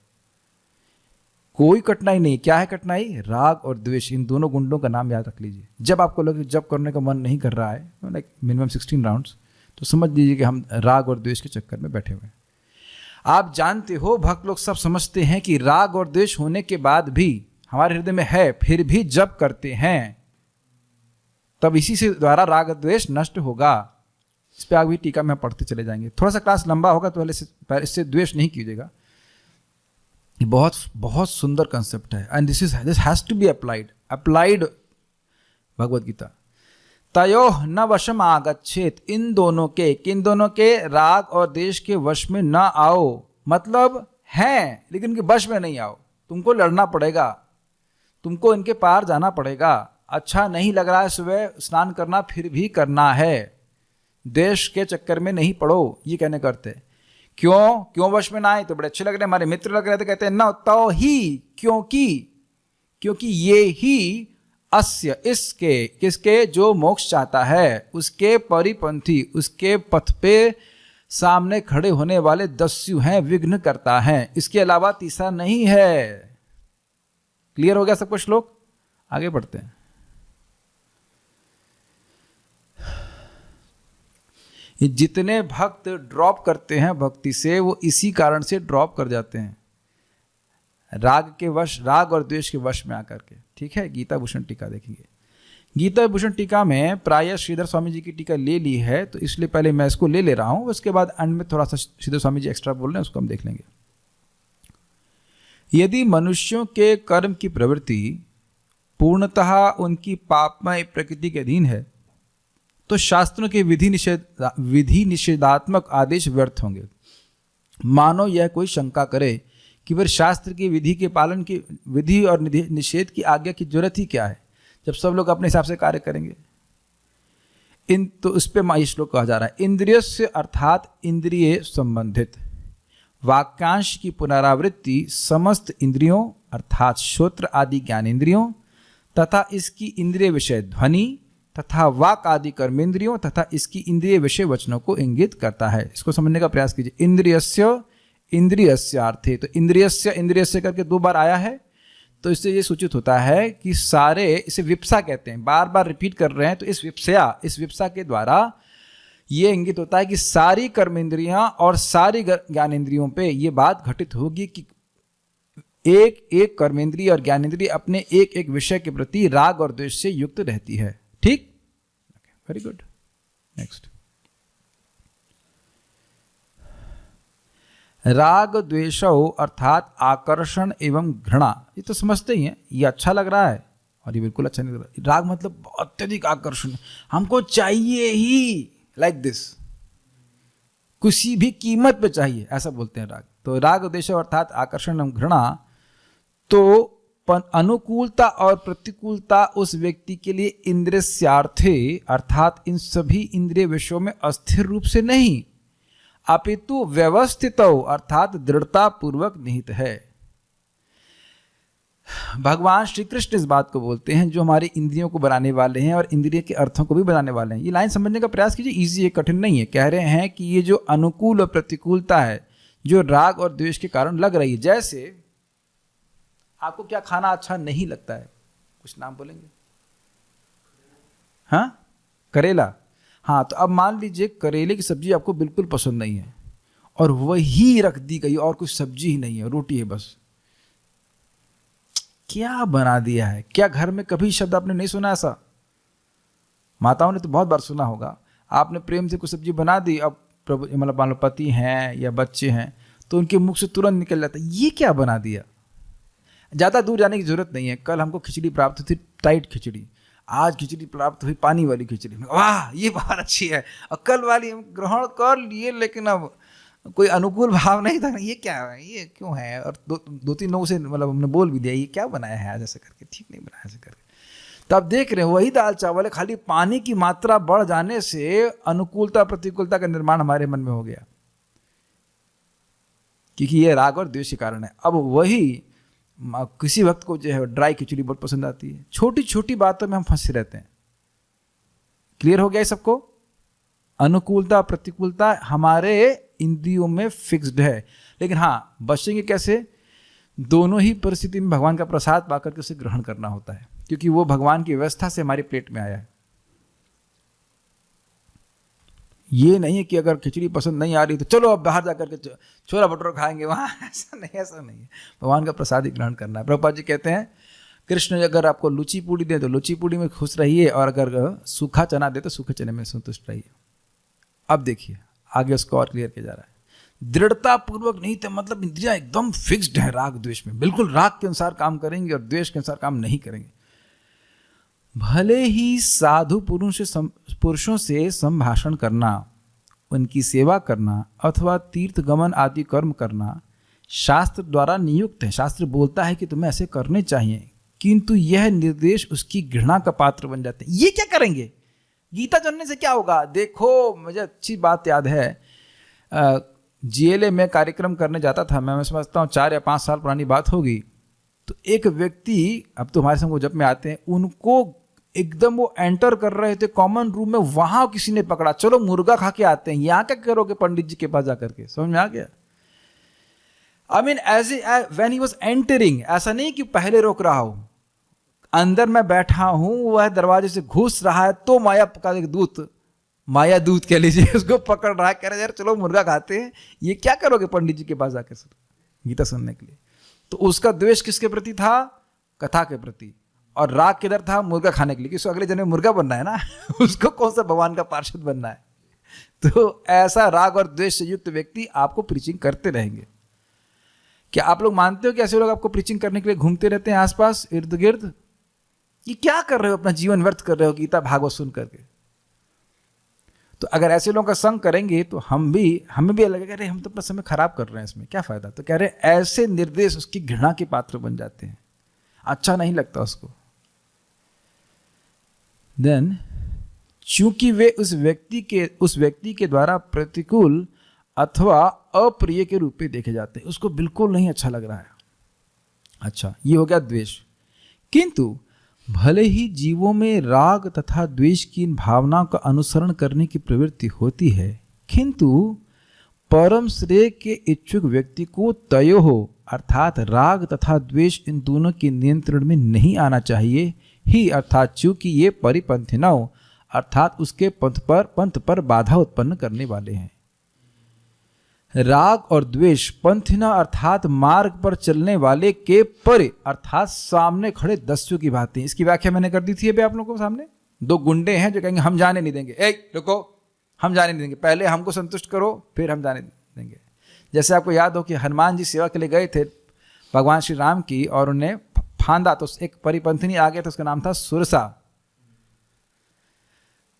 कोई कठिनाई नहीं। क्या है कठिनाई? राग और द्वेष। इन दोनों गुंडों का नाम याद रख लीजिए। जब आपको लगे जब करने का मन नहीं कर रहा है, लाइक मिनिमम 16 राउंड्स, तो समझ लीजिए कि हम राग और द्वेष के चक्कर में बैठे हुए हैं। आप जानते हो, भक्त लोग सब समझते हैं कि राग और द्वेष होने के बाद भी हमारे हृदय में है, फिर भी जब करते हैं तब इसी से द्वारा राग द्वेष नष्ट होगा। इस पर आगे टीका में पढ़ते चले जाएंगे। थोड़ा सा क्लास लंबा होगा तो पहले इससे द्वेष नहीं कीजिएगा। ये बहुत बहुत सुंदर कंसेप्ट है, and this has to be applied Bhagavad Gita. तयोः न वशम आगच्छेत, इन दोनों के, किन दोनों के? राग और द्वेष के वश में न आओ। मतलब हैं लेकिन इनके वश में नहीं आओ। तुमको लड़ना पड़ेगा, तुमको इनके पार जाना पड़ेगा। अच्छा नहीं लग रहा है सुबह स्नान करना, फिर भी करना है। देश के चक्कर में नहीं पड़ो, ये कहने करते। क्यों वश में ना आए? तो बड़े अच्छे लग रहे हैं, हमारे मित्र लग रहे थे, कहते हैं न तो ही, क्योंकि ये ही अस्य, इसके, किसके? जो मोक्ष चाहता है उसके परिपंथी, उसके पथ पे सामने खड़े होने वाले दस्यु हैं, विघ्न करता है। इसके अलावा तीसरा नहीं है। क्लियर हो गया सब कुछ? श्लोक आगे बढ़ते हैं। ये जितने भक्त ड्रॉप करते हैं भक्ति से, वो इसी कारण से ड्रॉप कर जाते हैं, राग और द्वेष के वश में आकर के। ठीक है, गीता भूषण टीका देखेंगे। गीता भूषण टीका में प्रायः श्रीधर स्वामी जी की टीका ले ली है, तो इसलिए पहले मैं इसको ले रहा हूं, उसके बाद अंत में थोड़ा सा श्रीधर स्वामी जी एक्स्ट्रा बोल रहे हैं, उसको हम देख लेंगे। यदि मनुष्यों के कर्म की प्रवृत्ति पूर्णतः उनकी पापमय प्रकृति के अधीन है, तो शास्त्रों के विधि निषेधात्मक आदेश व्यर्थ होंगे। मानो यह कोई शंका करे कि फिर शास्त्र की विधि के पालन की, विधि और निषेध की आज्ञा की जरूरत ही क्या है, जब सब लोग अपने हिसाब से कार्य करेंगे। तो उस पर ये श्लोक कहा जा रहा है, इंद्रियस्य अर्थात इंद्रिय संबंधित वाक्यांश की पुनरावृत्ति समस्त इंद्रियों अर्थात श्रोत्र आदि ज्ञानेंद्रियों तथा इसकी इंद्रिय विषय ध्वनि तथा वाक आदि कर्मेंद्रियों तथा इसकी इंद्रिय विषय वचनों को इंगित करता है। इसको समझने का प्रयास कीजिए। इंद्रियस्य अर्थे, तो इंद्रियस्य करके 2 बार आया है, तो इससे ये सूचित होता है कि सारे, इसे विप्सा कहते हैं, बार बार रिपीट कर रहे हैं, तो इस विप्सा के द्वारा ये इंगित होता है कि सारी कर्मेंद्रियां और सारी ज्ञानेंद्रियों पे ये बात घटित होगी कि एक एक कर्मेंद्रिय और ज्ञानेंद्रिय अपने एक एक विषय के प्रति राग और द्वेष से युक्त रहती है। ठीक, वेरी गुड। नेक्स्ट, राग द्वेषौ अर्थात आकर्षण एवं घृणा। ये तो समझते ही हैं, ये अच्छा लग रहा है और ये बिल्कुल अच्छा नहीं लग रहा। राग मतलब अत्यधिक आकर्षण, हमको चाहिए ही लाइक दिस, किसी भी कीमत पे चाहिए, ऐसा बोलते हैं राग। तो राग द्वेषौ अर्थात आकर्षण एवं घृणा, तो अनुकूलता और प्रतिकूलता उस व्यक्ति के लिए इंद्रियार्थे अर्थात इन सभी इंद्रिय विषयों में अस्थिर रूप से नहीं, अपितु व्यवस्थित अर्थात दृढ़ता पूर्वक निहित है। भगवान श्री कृष्ण इस बात को बोलते हैं, जो हमारी इंद्रियों को बनाने वाले हैं और इंद्रिय के अर्थों को भी बनाने वाले हैं। ये लाइन समझने का प्रयास कीजिए, इजी है, कठिन नहीं है। कह रहे हैं कि ये जो अनुकूल और प्रतिकूलता है जो राग और द्वेष के कारण लग रही है, जैसे आपको क्या खाना अच्छा नहीं लगता है, कुछ नाम बोलेंगे? हाँ, करेला। हाँ, तो अब मान लीजिए करेले की सब्जी आपको बिल्कुल पसंद नहीं है और वही रख दी गई और कुछ सब्जी ही नहीं है, रोटी है बस। क्या बना दिया है? क्या घर में कभी शब्द आपने नहीं सुना ऐसा? माताओं ने तो बहुत बार सुना होगा। आपने प्रेम से कुछ सब्जी बना दी, अब प्रभु मतलब मान लो पति हैं या बच्चे हैं तो उनके मुख से तुरंत निकल जाता है, ये क्या बना दिया। ज़्यादा दूर जाने की जरूरत नहीं है। कल हमको खिचड़ी प्राप्त हुई थी, टाइट खिचड़ी। आज खिचड़ी प्राप्त हुई पानी वाली खिचड़ी, वाह ये बहुत अच्छी है। और कल वाली हम ग्रहण कर लिए, लेकिन अब कोई अनुकूल भाव नहीं था, ये क्या है, ये क्यों है। और दो तीन लोगों से मतलब हमने बोल भी दिया, ये क्या बनाया है आज ऐसे करके, ठीक नहीं बनाया ऐसे करके। तो आप देख रहे हैं वही दाल चावल है, खाली पानी की मात्रा बढ़ जाने से अनुकूलता प्रतिकूलता का निर्माण हमारे मन में हो गया, क्योंकि ये राग और द्वेष के कारण है। अब वही किसी वक्त को जो है ड्राई खिचड़ी बहुत पसंद आती है। छोटी छोटी बातों में हम फंसे रहते हैं। क्लियर हो गया ये सबको? अनुकूलता प्रतिकूलता हमारे इंद्रियों में फिक्स्ड है, लेकिन हाँ बचेंगे कैसे? दोनों ही परिस्थिति में भगवान का प्रसाद पाकर के उसे ग्रहण करना होता है, क्योंकि वो भगवान की व्यवस्था से हमारी प्लेट में आया है। ये नहीं है कि अगर खिचड़ी पसंद नहीं आ रही तो चलो अब बाहर जाकर के छोला भटूरा खाएंगे वहाँ, ऐसा नहीं है। भगवान का प्रसाद ही ग्रहण करना है। प्रभुपाद जी कहते हैं कृष्ण अगर आपको लुची पूड़ी दे तो लुची पूड़ी में खुश रहिए, और अगर सूखा चना दे तो सूखे चने में संतुष्ट रहिए। अब देखिए आगे उसको और क्लियर किया जा रहा है। दृढ़ता पूर्वक नहीं थे, मतलब इंद्रियां एकदम फिक्स्ड है राग द्वेष में, बिल्कुल राग के अनुसार काम करेंगे और द्वेष के अनुसार काम नहीं करेंगे। भले ही साधु पुरुषों से संभाषण करना, उनकी सेवा करना अथवा तीर्थ गमन आदि कर्म करना शास्त्र द्वारा नियुक्त है। शास्त्र बोलता है कि तुम्हें ऐसे करने चाहिए, किंतु यह निर्देश उसकी घृणा का पात्र बन जाते हैं। ये क्या करेंगे? गीता जानने से क्या होगा? देखो मुझे अच्छी बात याद है, GLA में कार्यक्रम करने जाता था मैं समझता हूँ 4 या 5 साल पुरानी बात होगी। तो एक व्यक्ति, अब तो हमारे संग वो जब में आते हैं, उनको एकदम वो एंटर कर रहे थे कॉमन रूम में, वहां किसी ने पकड़ा, चलो मुर्गा खा के आते हैं। यहाँ क्या करोगे पंडित जी के पास जाकर के? समझ में आ गया? I mean as when he was entering, ऐसा नहीं कि पहले रोक रहा हो, अंदर मैं बैठा हूं, वह दरवाजे से घुस रहा है तो माया दूत कह लीजिए, उसको पकड़ रहा है, कह रहे यार चलो मुर्गा खाते हैं। ये क्या करोगे पंडित जी के पास जाकर गीता सुनने के लिए? तो उसका द्वेष किसके प्रति था? कथा के प्रति। और राग किधर था? मुर्गा खाने के लिए, क्योंकि अगले जन्म में मुर्गा बनना है ना उसको कौन सा भगवान का पार्षद बनना है। तो ऐसा राग और द्वेष से युक्त व्यक्ति आपको प्रीचिंग करते रहेंगे। क्या आप लोग मानते हो कि ऐसे लोग आपको प्रीचिंग करने के लिए घूमते रहते हैं आसपास इर्द गिर्द? ये क्या कर रहे हो? अपना जीवन व्यर्थ कर रहे हो गीता भागवत सुन करके। तो अगर ऐसे लोगों का संग करेंगे तो हमें भी लगेगा अरे हम तो अपना समय खराब कर रहे हैं, इसमें क्या फायदा। तो कह रहे हैं ऐसे निर्देश उसकी घृणा के पात्र बन जाते हैं, अच्छा नहीं लगता उसको। देन चूंकि वे उस व्यक्ति के द्वारा प्रतिकूल अथवा अप्रिय के रूप में देखे जाते हैं, उसको बिल्कुल नहीं अच्छा लग रहा है। अच्छा, ये हो गया द्वेष। किंतु भले ही जीवों में राग तथा द्वेष की इन भावनाओं का अनुसरण करने की प्रवृत्ति होती है, किंतु परम श्रेय के इच्छुक व्यक्ति को तयो हो, अर्थात राग तथा द्वेष इन दोनों के नियंत्रण में नहीं आना चाहिए ही, अर्थात चूंकि ये परिपंथिनौ अर्थात उसके पंथ पर बाधा उत्पन्न करने वाले हैं। राग और द्वेष पंथिना अर्थात मार्ग पर चलने वाले के परे अर्थात सामने खड़े दस्यु की बात है। इसकी व्याख्या मैंने कर दी थी अभी आप लोगों के सामने। 2 गुंडे हैं जो कहेंगे हम जाने नहीं देंगे, ए रुको, हम जाने नहीं देंगे, पहले हमको संतुष्ट करो फिर हम जाने देंगे। जैसे आपको याद हो कि हनुमान जी सेवा के लिए गए थे भगवान श्री राम की, और उन्हें फांदा तो एक परिपंथिनी आ गया था, उसका नाम था सुरसा,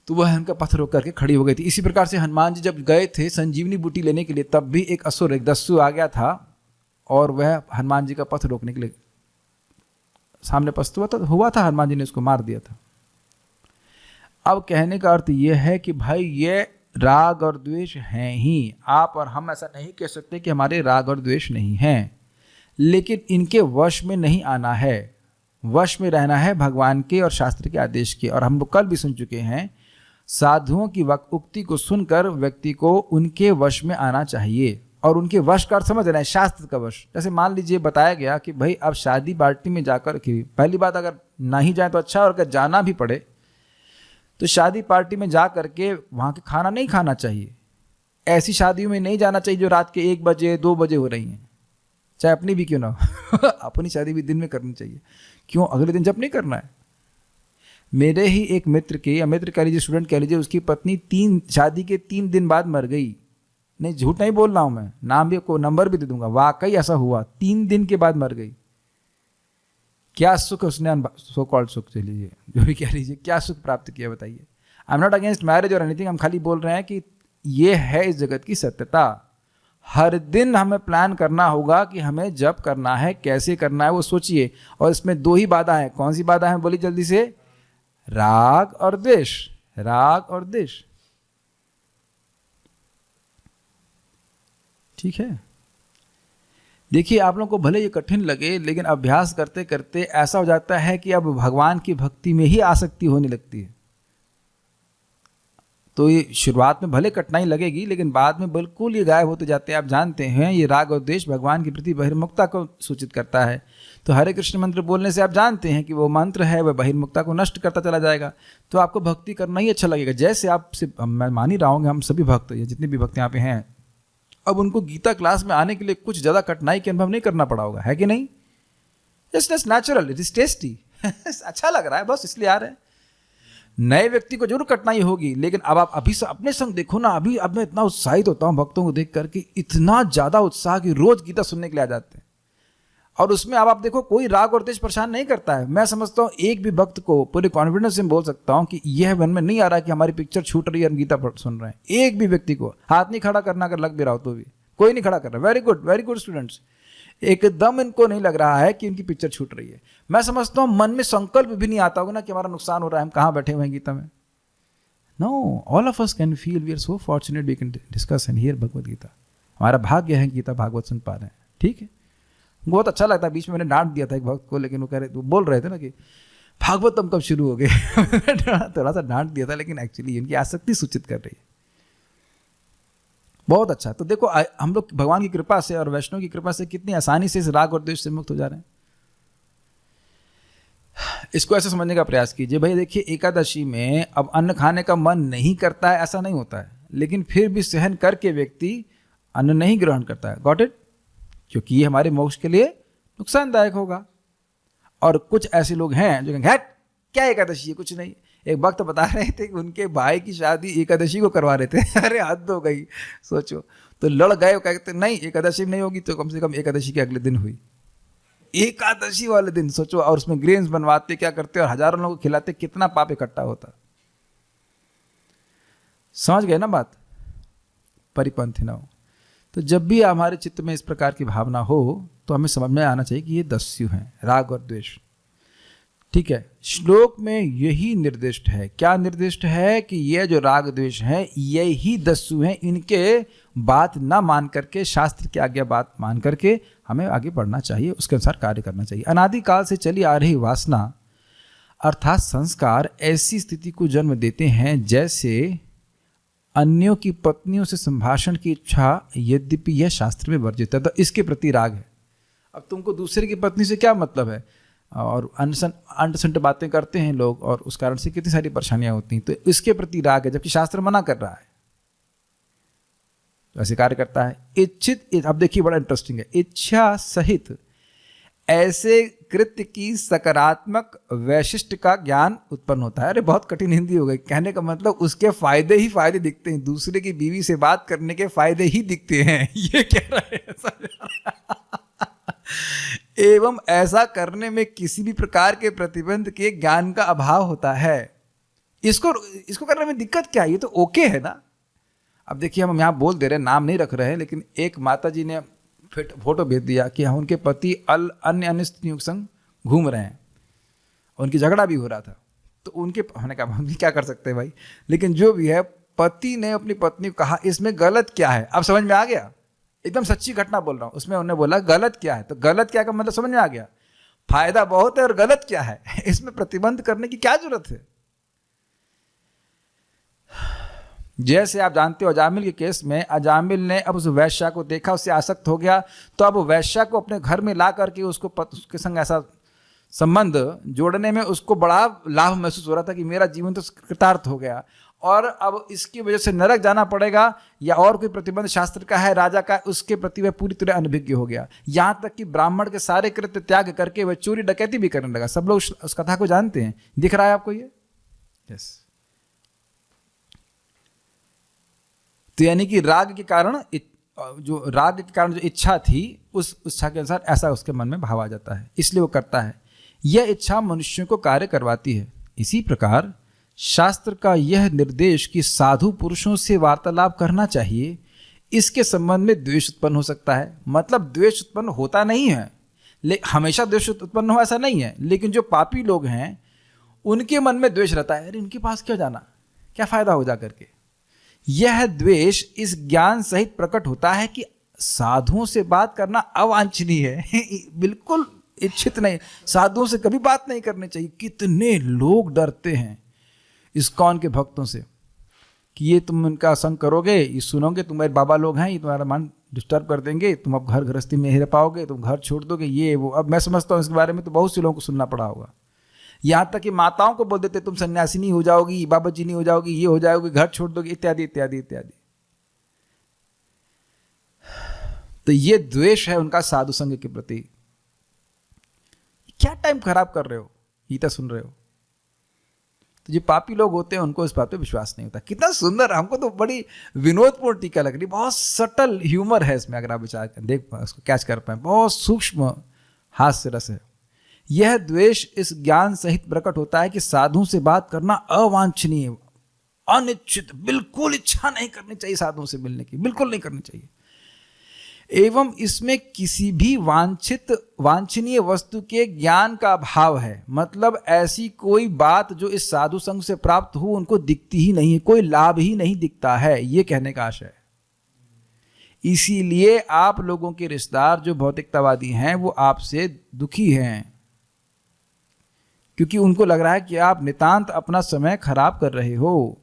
तो वह उनका पत्थर रोक करके खड़ी हो गई थी। इसी प्रकार से हनुमान जी जब गए थे संजीवनी बूटी लेने के लिए, तब भी एक असुर एक दस्यु आ गया था और वह हनुमान जी का पत्थर रोकने के लिए सामने उपस्थित हुआ था, हनुमान जी ने उसको मार दिया था। अब कहने का अर्थ यह है कि भाई ये राग और द्वेष हैं ही, आप और हम ऐसा नहीं कह सकते कि हमारे राग और द्वेष नहीं हैं। लेकिन इनके वश में नहीं आना है, वश में रहना है भगवान के और शास्त्र के आदेश के। और हम लोग कल भी सुन चुके हैं, साधुओं की उक्ति को सुनकर व्यक्ति को उनके वश में आना चाहिए। और उनके वश का अर्थ समझ रहे हैं, शास्त्र का वश। जैसे मान लीजिए बताया गया कि भाई अब शादी पार्टी में जाकर के, पहली बात अगर ना ही जाए तो अच्छा, और अगर जाना भी पड़े तो शादी पार्टी में जा करके वहाँ के खाना नहीं खाना चाहिए। ऐसी शादियों में नहीं जाना चाहिए जो रात के 1 बजे 2 बजे हो रही हैं, चाहे अपनी भी क्यों ना हो। अपनी शादी भी दिन में करनी चाहिए, क्यों, अगले दिन जब नहीं करना है। मेरे ही एक मित्र के, या मित्र कह लीजिए, स्टूडेंट कह लीजिए, उसकी पत्नी शादी के 3 दिन बाद मर गई। नहीं, झूठ नहीं बोल रहा हूं मैं, नाम भी को नंबर भी दे दूंगा, वाकई ऐसा हुआ, 3 दिन के बाद मर गई। क्या सुख उसने, सो कॉल्ड सुख चल लीजिए, जो भी कह लीजिए, क्या सुख प्राप्त किया बताइए। I am not against marriage और एनीथिंग, हम खाली बोल रहे हैं कि ये है इस जगत की सत्यता। हर दिन हमें प्लान करना होगा कि हमें जब करना है, कैसे करना है, वो सोचिए। और इसमें 2 ही बाधा है। कौन सी बाधा है बोली जल्दी से? राग और द्वेष, राग और द्वेष। ठीक है, देखिए आप लोगों को भले ये कठिन लगे, लेकिन अभ्यास करते करते ऐसा हो जाता है कि अब भगवान की भक्ति में ही आसक्ति होने लगती है। तो ये शुरुआत में भले कठिनाई लगेगी, लेकिन बाद में बिल्कुल ये गायब होते जाते हैं। आप जानते हैं, ये राग और द्वेष भगवान के प्रति बहिर्मुखता को सूचित करता है। तो हरे कृष्ण मंत्र बोलने से आप जानते हैं कि वो मंत्र है, वह बहिर्मुखता को नष्ट करता चला जाएगा। तो आपको भक्ति करना ही अच्छा लगेगा। जैसे आपसे मैं मान ही रहा हूँ, हम सभी भक्त, या जितने भी भक्त यहाँ पे हैं, अब उनको गीता क्लास में आने के लिए कुछ ज़्यादा कठिनाई के अनुभव नहीं करना पड़ा होगा, है कि नहीं? It's natural, it is tasty. अच्छा लग रहा है, बस इसलिए आ रहे हैं। नए व्यक्ति को जरूर कठिनाई होगी, लेकिन अब आप अभी से अपने संग देखो ना। अभी अब मैं इतना उत्साहित होता हूँ भक्तों को देख करके, इतना ज़्यादा उत्साह कि रोज गीता सुनने के लिए आ जाते हैं। और उसमें अब आप देखो, कोई राग और द्वेष परेशान नहीं करता है। मैं समझता हूँ एक भी भक्त को पूरे कॉन्फिडेंस से बोल सकता हूँ कि यह मन में नहीं आ रहा है कि हमारी पिक्चर छूट रही है, हम गीता सुन रहे हैं। एक भी व्यक्ति को हाथ नहीं खड़ा करना, अगर लग भी रहा हो तो भी कोई नहीं खड़ा कर रहा। वेरी गुड स्टूडेंट्स, एकदम इनको नहीं लग रहा है कि उनकी पिक्चर छूट रही है। मैं समझता हूँ मन में संकल्प भी नहीं आता होगा ना कि हमारा नुकसान हो रहा है, हम कहाँ बैठे हुए हैं गीता में। No, all of us can feel we are so fortunate we can discuss and hear Bhagavad Gita. हमारा भाग्य है गीता भागवत सुन पा रहे हैं। ठीक है, बहुत अच्छा लगता है। बीच में मैंने डांट दिया था एक भक्त को, लेकिन वो बोल रहे थे ना कि भागवतम कब शुरू हो गए। थोड़ा सा डांट दिया था, लेकिन एक्चुअली इनकी आसक्ति सूचित कर रही है। बहुत अच्छा। तो देखो, हम लोग भगवान की कृपा से और वैष्णव की कृपा से कितनी आसानी से इस राग और द्वेष से मुक्त हो जा रहे हैं। इसको ऐसे समझने का प्रयास कीजिए। भाई देखिए, एकादशी में अब अन्न खाने का मन नहीं करता है, ऐसा नहीं होता है, लेकिन फिर भी सहन करके व्यक्ति अन्न नहीं ग्रहण करता है। Got it? क्योंकि ये हमारे मोक्ष के लिए नुकसानदायक होगा। और कुछ ऐसे लोग हैं जो कहेंगे क्या एकादशी है, कुछ नहीं। एक वक्त बता रहे थे कि उनके भाई की शादी एकादशी को करवा रहे थे। अरे हद हो गई, सोचो। तो लड़ गए, कहते नहीं एकादशी नहीं होगी तो कम से कम एकादशी के अगले दिन हुई। एकादशी वाले दिन सोचो, और उसमें ग्रेन्स बनवाते, क्या करते, और हजारों लोगों को खिलाते, कितना पाप इकट्ठा होता। समझ गए ना बात? परिपंथी ना हो। तो जब भी हमारे चित्त में इस प्रकार की भावना हो तो हमें समझ में आना चाहिए कि ये दस्यु हैं, राग और द्वेष। ठीक है, श्लोक में यही निर्दिष्ट है। क्या निर्दिष्ट है? कि ये जो राग द्वेष है यही दस्यु हैं। इनके बात ना मान करके, शास्त्र की आज्ञा बात मान करके हमें आगे बढ़ना चाहिए, उसके अनुसार कार्य करना चाहिए। अनादिकाल से चली आ रही वासना अर्थात संस्कार ऐसी स्थिति को जन्म देते हैं जैसे अन्यों की पत्नियों से संभाषण की इच्छा, यद्यपि यह शास्त्र में वर्जित है, तो इसके प्रति राग है। अब तुमको दूसरे की पत्नी से क्या मतलब है, और अनसंट बातें करते हैं लोग, और उस कारण से कितनी सारी परेशानियां होती हैं। तो इसके प्रति राग है, जबकि शास्त्र मना कर रहा है। तो ऐसे कार्य करता है। इच्छित, अब देखिए बड़ा इंटरेस्टिंग है, इच्छा सहित ऐसे कृत्य की सकारात्मक वैशिष्ट का ज्ञान उत्पन्न होता है। अरे बहुत कठिन हिंदी हो गई। कहने का मतलब उसके फायदे ही फायदे दिखते हैं, दूसरे की बीवी से बात करने के फायदे ही दिखते हैं, ये कह रहा है। एवं ऐसा करने में किसी भी प्रकार के प्रतिबंध के ज्ञान का अभाव होता है। इसको करने में दिक्कत क्या है? ये तो ओके है ना। अब देखिए, हम यहाँ बोल दे रहे हैं, नाम नहीं रख रहे हैं, लेकिन एक माता जी ने फोटो भेज दिया कि हाँ उनके पति अन्य स्त्रियों के संग घूम रहे हैं, उनकी झगड़ा भी हो रहा था। तो उनके हमने कहा हम भी क्या कर सकते हैं भाई, लेकिन जो भी है, पति ने अपनी पत्नी को कहा इसमें गलत क्या है। अब समझ में आ गया, एकदम सच्ची घटना बोल रहा हूं। उसमें उन्होंने बोला गलत क्या है, तो गलत क्या का मतलब समझ में आ गया, फायदा बहुत है और गलत क्या है, इसमें प्रतिबंध करने की क्या जरूरत है। जैसे आप जानते हो अजामिल के केस में, अजामिल ने अब उस वैश्या को देखा, उससे आसक्त हो गया, तो अब वैश्या को अपने घर में ला करके उसके संग ऐसा संबंध जोड़ने में उसको बड़ा लाभ महसूस हो रहा था कि मेरा जीवन तो कृतार्थ हो गया, और अब इसकी वजह से नरक जाना पड़ेगा या और कोई प्रतिबंध शास्त्र का है, राजा का, उसके प्रति वह पूरी तरह अनभिज्ञ हो गया। यहाँ तक कि ब्राह्मण के सारे कृत्य त्याग करके वह चोरी डकैती भी करने लगा। सब लोग उस कथा को जानते हैं, दिख रहा है आपको ये? यस। तो यानी कि राग के कारण जो इच्छा थी, उस इच्छा के अनुसार ऐसा उसके मन में भाव आ जाता है, इसलिए वो करता है। यह इच्छा मनुष्यों को कार्य करवाती है। इसी प्रकार शास्त्र का यह निर्देश कि साधु पुरुषों से वार्तालाप करना चाहिए, इसके संबंध में द्वेष उत्पन्न हो सकता है। मतलब द्वेष उत्पन्न होता नहीं है, हमेशा द्वेष उत्पन्न हो ऐसा नहीं है, लेकिन जो पापी लोग हैं उनके मन में द्वेष रहता है, अरे इनके पास क्यों जाना, क्या फायदा हो जा करके। यह द्वेष इस ज्ञान सहित प्रकट होता है कि साधुओं से बात करना अवांछनीय है, बिल्कुल इच्छित नहीं, साधुओं से कभी बात नहीं करनी चाहिए। कितने लोग डरते हैं इस्कॉन के भक्तों से कि ये तुम इनका संग करोगे, ये सुनोगे, तुम्हारे बाबा लोग हैं, ये तुम्हारा मन डिस्टर्ब कर देंगे, तुम अब घर गृहस्थी में रह पाओगे, तुम घर छोड़ दोगे, ये वो। अब मैं समझता हूँ इसके बारे में तो बहुत से लोगों को सुनना पड़ा होगा। यहाँ तक कि माताओं को बोल देते तुम सन्यासिनी हो जाओगी, बाबा जी नहीं हो जाओगी, ये हो जाओगी, घर छोड़ दोगे, इत्यादि इत्यादि इत्यादि। तो ये द्वेष है उनका साधु संग के प्रति। क्या टाइम खराब कर रहे हो, गीता सुन रहे हो। तो जो पापी लोग होते हैं उनको इस बात पे विश्वास नहीं होता। कितना सुंदर, हमको तो बड़ी विनोदपूर्ण टीका लग रही, बहुत सटल ह्यूमर है इसमें, अगर आप विचार देख पाए, उसको कैच कर पाए, बहुत सूक्ष्म हास्य रस है। यह द्वेष इस ज्ञान सहित प्रकट होता है कि साधुओं से बात करना अवांछनीय, अनिश्चित, बिल्कुल इच्छा नहीं करनी चाहिए साधुओं से मिलने की, बिल्कुल नहीं करनी चाहिए। एवं इसमें किसी भी वांछनीय वस्तु के ज्ञान का अभाव है। मतलब ऐसी कोई बात जो इस साधु संग से प्राप्त हो उनको दिखती ही नहीं है, कोई लाभ ही नहीं दिखता है, ये कहने का आशय है। इसीलिए आप लोगों के रिश्तेदार जो भौतिकतावादी हैं वो आपसे दुखी हैं, क्योंकि उनको लग रहा है कि आप नितांत अपना समय खराब कर रहे हो।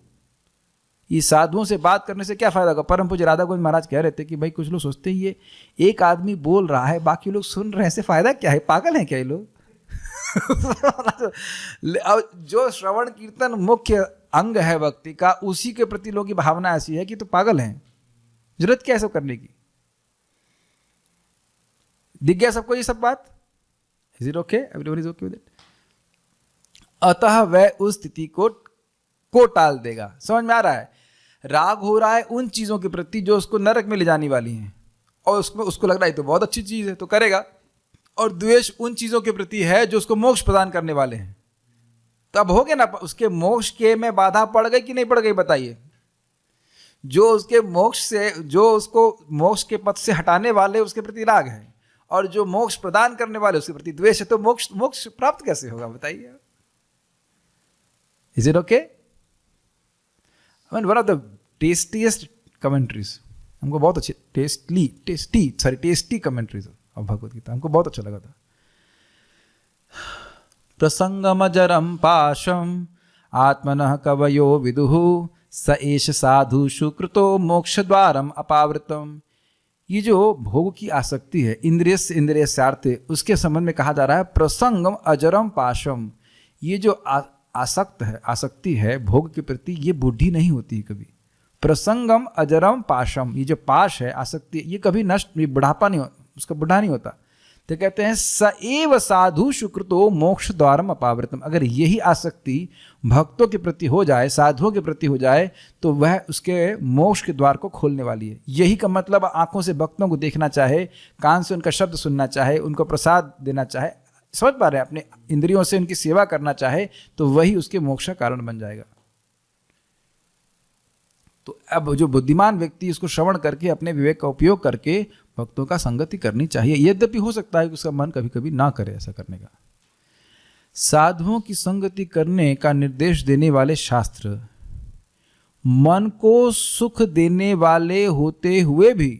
ये साधुओं से बात करने से क्या फायदा होगा। परम पूज्य राधा गोविंद महाराज कह रहे थे कि भाई कुछ लोग सोचते ही ये एक आदमी बोल रहा है, बाकी लोग सुन रहे हैं, से फायदा क्या है, पागल हैं क्या ये लोग। जो श्रवण कीर्तन मुख्य अंग है भक्ति का, उसी के प्रति लोगों की भावना ऐसी है कि तो पागल हैं, जरूरत क्या है सब करने की। दिख गया सबको ये सब बात? Is it okay? Everyone is okay with it? अतः वह उस स्थिति को टाल देगा। समझ में आ रहा है? राग हो रहा है उन चीजों के प्रति जो उसको नरक में ले जाने वाली हैं, और उसको लग रहा है तो बहुत अच्छी चीज है तो करेगा, और द्वेष उन चीजों के प्रति है जो उसको मोक्ष प्रदान करने वाले हैं। तब हो गया ना, उसके मोक्ष के में बाधा पड़ गई कि नहीं पड़ गई बताइए। जो उसके मोक्ष से, जो उसको मोक्ष के पथ से हटाने वाले उसके प्रति राग है, और जो मोक्ष प्रदान करने वाले उसके प्रति द्वेष है, तो मोक्ष प्राप्त कैसे होगा बताइए। Is it okay? One of the tastiest commentaries, हमको बहुत अच्छी tasty commentaries of Bhagavad Gita, हमको बहुत अच्छा लगा था। प्रसंगमजरम पाशम आत्मनः कवयो विदुः स एष साधु सुकृतो मोक्ष द्वारम अपावृतम। ये जो भोग की आसक्ति है, इंद्रिय से इंद्रियस्यार्थ, उसके संबंध में कहा जा रहा है प्रसंगम अजरम पाशम। ये जो आसक्ति है भोग के प्रति, ये बुढ़ी नहीं होती कभी। प्रसंगम अजरम पाशम, ये जो पाश है आसक्ति, ये कभी नष्ट, ये बुढ़ापा नहीं, उसका बुढ़ा नहीं होता। तो कहते हैं स एव साधु सुकृतो मोक्ष द्वारम अपावृतम। अगर यही आसक्ति भक्तों के प्रति हो जाए, साधुओं के प्रति हो जाए, तो वह उसके मोक्ष के द्वार को खोलने वाली है। यही का मतलब आंखों से भक्तों को देखना चाहे, कान से उनका शब्द सुनना चाहे, उनको प्रसाद देना चाहे, समझ पा रहे हैं, अपने इंद्रियों से उनकी सेवा करना चाहे, तो वही उसके मोक्ष का कारण बन जाएगा। तो अब जो बुद्धिमान व्यक्ति इसको श्रवण करके अपने विवेक का उपयोग करके भक्तों का संगति करनी चाहिए। यद्यपि हो सकता है कि उसका मन कभी कभी ना करे ऐसा करने का। साधुओं की संगति करने का निर्देश देने वाले शास्त्र मन को सुख देने वाले होते हुए भी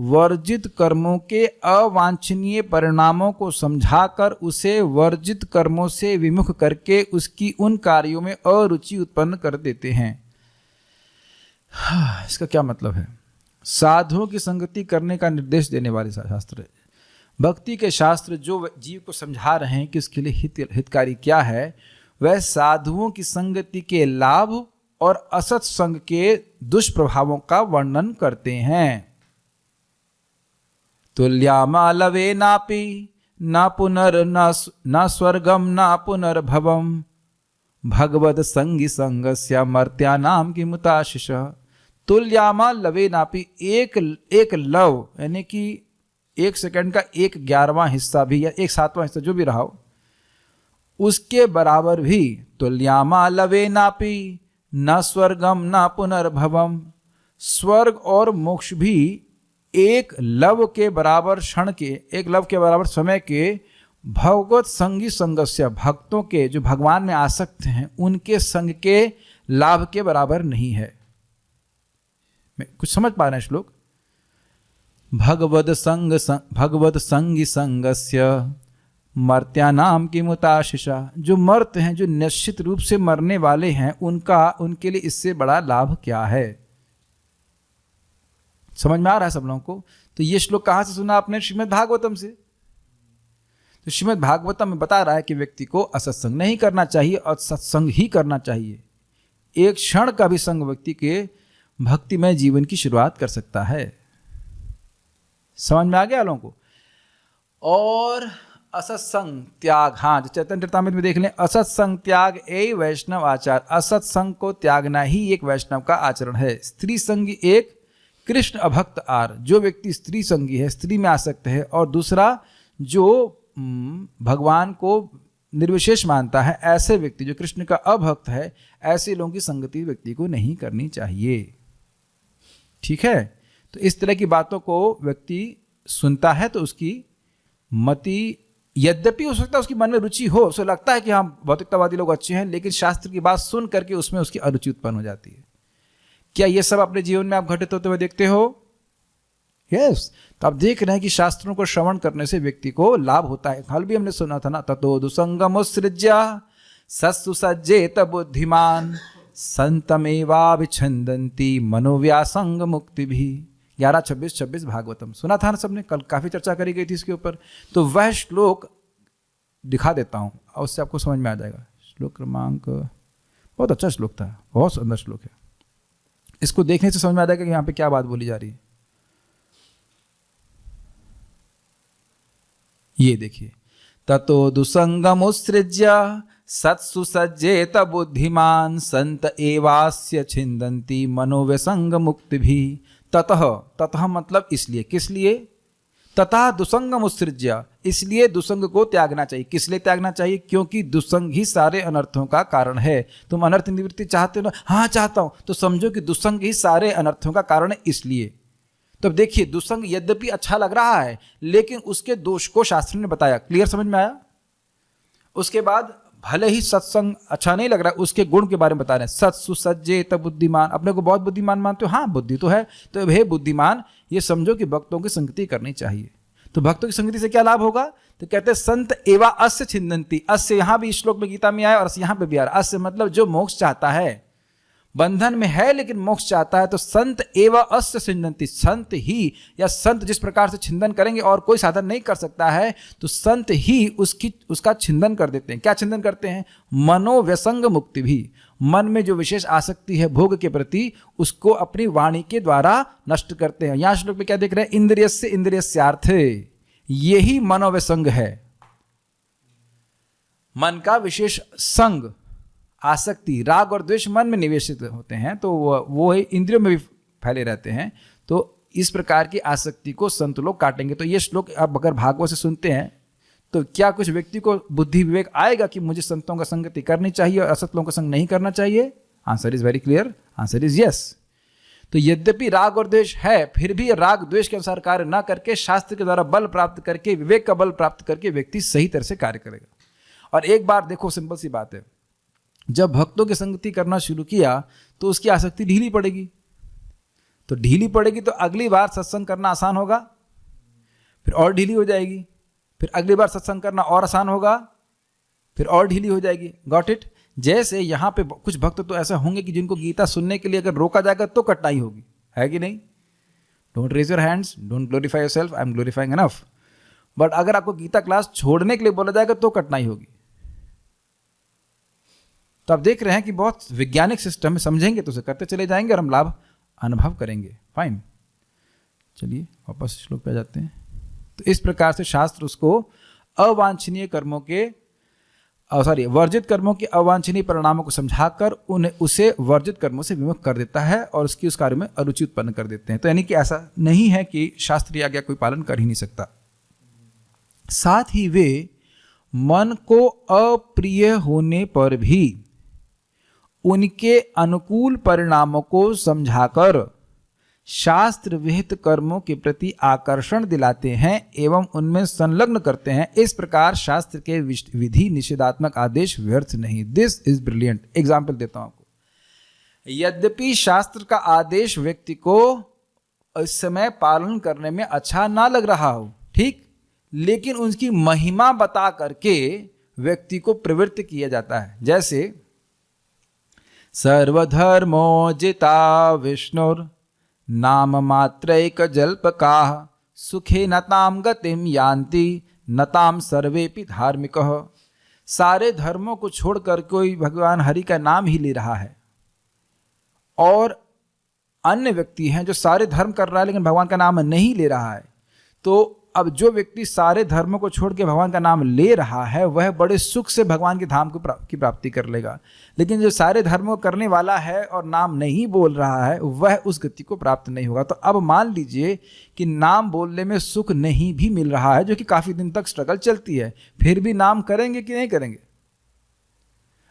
वर्जित कर्मों के अवांछनीय परिणामों को समझाकर उसे वर्जित कर्मों से विमुख करके उसकी उन कार्यों में अरुचि उत्पन्न कर देते हैं। इसका क्या मतलब है? साधुओं की संगति करने का निर्देश देने वाले शास्त्र है। भक्ति के शास्त्र जो जीव को समझा रहे हैं कि उसके लिए हितकारी क्या है, वह साधुओं की संगति के लाभ और असत संग के दुष्प्रभावों का वर्णन करते हैं। तुल्यामालवे नापि न पुनर न स्वर्गम न पुनर्भवम भगवद संगी संगस्य मर्त्यानाम किमुताशिष। तुल्यामा लवे नापि, एक लव यानी कि 1 सेकंड का 1/11वां हिस्सा भी या 1/7वां हिस्सा जो भी रहा हो, उसके बराबर भी। तुल्यामा लवे नापि न स्वर्गम न पुनर्भवम, स्वर्ग और मोक्ष भी एक लव के बराबर क्षण के, एक लव के बराबर समय के भगवत संगी संगस्य, भक्तों के जो भगवान में आसक्त हैं उनके संग के लाभ के बराबर नहीं है। कुछ समझ पा रहे हैं श्लोक? भगवत संगी संगस्य मर्त्यानाम किमुताशिषा, जो मर्त हैं, जो निश्चित रूप से मरने वाले हैं, उनके लिए इससे बड़ा लाभ क्या है? समझ में आ रहा है सब लोगों को? तो ये श्लोक कहां से सुना आपने? श्रीमद् भागवतम से। तो श्रीमद् भागवतम में बता रहा है कि व्यक्ति को असत्संग नहीं करना चाहिए और सत्संग ही करना चाहिए। एक क्षण का भी संग व्यक्ति के भक्तिमय जीवन की शुरुआत कर सकता है। समझ में आ गया लोगों को? और असत्संग त्याग, हाँ, चैतन्य चरितामृत में देख लें, असत्संग त्याग ए वैष्णव आचार। असत्संग को त्यागना ही एक वैष्णव का आचरण है। स्त्री संगी एक, कृष्ण अभक्त आर। जो व्यक्ति स्त्री संगी है, स्त्री में आसक्त है, और दूसरा जो भगवान को निर्विशेष मानता है, ऐसे व्यक्ति जो कृष्ण का अभक्त है, ऐसे लोगों की संगति व्यक्ति को नहीं करनी चाहिए। ठीक है? तो इस तरह की बातों को व्यक्ति सुनता है तो उसकी मति, यद्यपि हो सकता है उसकी मन में रुचि हो, उसे लगता है कि हाँ भौतिकतावादी लोग अच्छे हैं, लेकिन शास्त्र की बात सुन करके उसमें उसकी अरुचि उत्पन्न हो जाती है। क्या ये सब अपने जीवन में आप घटित होते हुए देखते हो? यस। तो आप देख रहे हैं कि शास्त्रों को श्रवण करने से व्यक्ति को लाभ होता है। कल भी हमने सुना था ना, ततो दुसंगमुत्सृज्य सत्सु सज्जेत बुद्धिमान संतमेवाभिछंदन्ति मनोव्यासंग मुक्ति भी। 11-26 भागवतम सुना था ना सबने? कल काफी चर्चा करी गई थी इसके ऊपर। तो वह श्लोक दिखा देता हूं और उससे आपको समझ में आ जाएगा। श्लोक क्रमांक, बहुत अच्छा श्लोक था, बहुत सुंदर श्लोक है। इसको देखने से समझ में आ जाएगा कि यहाँ पे क्या बात बोली जा रही है। ये देखिए, ततो दुसंगमुत्सृज्य सत्सु सज्जेत बुद्धिमान संत एवास्य छिन्दन्ति मनोव्यसंग मुक्ति भी। ततः मतलब इसलिए, किस लिए? तथा दुसंगमुत्सृज्य, इसलिए दुसंग को त्यागना चाहिए। किस लिए त्यागना चाहिए? क्योंकि दुसंग ही सारे अनर्थों का कारण है। तुम अनर्थ निवृत्ति चाहते हो ना? हाँ चाहता हूं। तो समझो कि दुसंग ही सारे अनर्थों का कारण है, इसलिए। तो देखिए, दुसंग यद्यपि अच्छा लग रहा है, लेकिन उसके दोष को शास्त्र ने बताया। क्लियर समझ में आया? उसके बाद भले ही सत्संग अच्छा नहीं लग रहा, उसके गुण के बारे में बता रहे हैं। सत्सु सज्जेत बुद्धिमान, अपने को बहुत बुद्धिमान मानते हो? हाँ, बुद्धि तो है। तो हे बुद्धिमान, ये समझो कि भक्तों की संगति करनी चाहिए। तो भक्तों की संगति से क्या लाभ होगा? तो कहते हैं संत एवा अस्य छिन्दन्ति। अस्य यहां भी श्लोक में गीता में आया और यहां पे भी आ रहा। अस्य मतलब जो मोक्ष चाहता है, बंधन में है लेकिन मोक्ष चाहता है, तो संत एवा अस्य छिन्दन्ति। संत ही, या संत जिस प्रकार से छिंदन करेंगे और कोई साधन नहीं कर सकता है, तो संत ही उसका छिंदन कर देते हैं। क्या छिंदन करते हैं? मनोव्यसंग मुक्ति भी। मन में जो विशेष आसक्ति है भोग के प्रति, उसको अपनी वाणी के द्वारा नष्ट करते हैं। यहां श्लोक में क्या देख रहे हैं? इंद्रियस्य इंद्रियस्यार्थ, यही मनोव्यसंग है। मन का विशेष संग, आसक्ति, राग और द्वेष मन में निवेशित होते हैं, तो वो इंद्रियों में भी फैले रहते हैं। तो इस प्रकार की आसक्ति को संत लोग काटेंगे। तो ये श्लोक आप अगर भागवत से सुनते हैं तो क्या कुछ व्यक्ति को बुद्धि विवेक आएगा कि मुझे संतों का संगति करनी चाहिए और असत लोगों का संग नहीं करना चाहिए? Answer is very clear, answer is yes. तो यद्यपि राग और द्वेष है, फिर भी राग द्वेष के अनुसार कार्य ना करके, शास्त्र के द्वारा बल प्राप्त करके, विवेक का बल प्राप्त करके व्यक्ति सही तरह से कार्य करेगा। और एक बार देखो, सिंपल सी बात है, जब भक्तों की संगति करना शुरू किया तो उसकी आसक्ति ढीली पड़ेगी। तो ढीली पड़ेगी तो अगली बार सत्संग करना आसान होगा, फिर और ढीली हो जाएगी, फिर अगली बार सत्संग करना और आसान होगा, फिर और ढीली हो जाएगी। Got it? जैसे यहाँ पे कुछ भक्त तो ऐसा होंगे कि जिनको गीता सुनने के लिए अगर रोका जाएगा तो कठिनाई होगी, है कि नहीं? Don't raise your hands, don't glorify yourself, I am glorifying enough. But अगर आपको गीता क्लास छोड़ने के लिए बोला जाएगा तो कठिनाई होगी। तो आप देख रहे हैं कि बहुत वैज्ञानिक सिस्टम में समझेंगे तो उसे करते चले जाएंगे और हम लाभ अनुभव करेंगे। फाइन, चलिए वापस श्लोक पे जाते हैं। तो इस प्रकार से शास्त्र उसको अवांछनीय कर्मों के वर्जित कर्मों के अवांछनीय परिणामों को समझाकर उसे वर्जित कर्मों से विमुख कर देता है और उसकी उस कार्य में अरुचि उत्पन्न कर देते हैं। तो यानी कि ऐसा नहीं है कि शास्त्रीय आज्ञा कोई पालन कर ही नहीं सकता। साथ ही वे मन को अप्रिय होने पर भी उनके अनुकूल परिणामों को समझाकर शास्त्र विहित कर्मों के प्रति आकर्षण दिलाते हैं एवं उनमें संलग्न करते हैं। इस प्रकार शास्त्र के विधि निषेधात्मक आदेश व्यर्थ नहीं। This is brilliant. एग्जाम्पल देता हूं आपको। यद्यपि शास्त्र का आदेश व्यक्ति को इस समय पालन करने में अच्छा ना लग रहा हो, ठीक, लेकिन उसकी महिमा बता करके व्यक्ति को प्रवृत्त किया जाता है। जैसे सर्वधर्मो जिता विष्णुर नाम मात्रैक जल्पकाः सुखे नताम गतिम यान्ति नताम सर्वेपि धार्मिकः। सारे धर्मों को छोड़कर कोई भगवान हरि का नाम ही ले रहा है, और अन्य व्यक्ति हैं जो सारे धर्म कर रहा है लेकिन भगवान का नाम नहीं ले रहा है। तो अब जो व्यक्ति सारे धर्मों को छोड़ के भगवान का नाम ले रहा है वह बड़े सुख से भगवान के धाम की प्राप्ति कर लेगा, लेकिन जो सारे धर्मों को करने वाला है और नाम नहीं बोल रहा है वह उस गति को प्राप्त नहीं होगा। तो अब मान लीजिए कि नाम बोलने में सुख नहीं भी मिल रहा है, जो कि काफ़ी दिन तक स्ट्रगल चलती है, फिर भी नाम करेंगे कि नहीं करेंगे?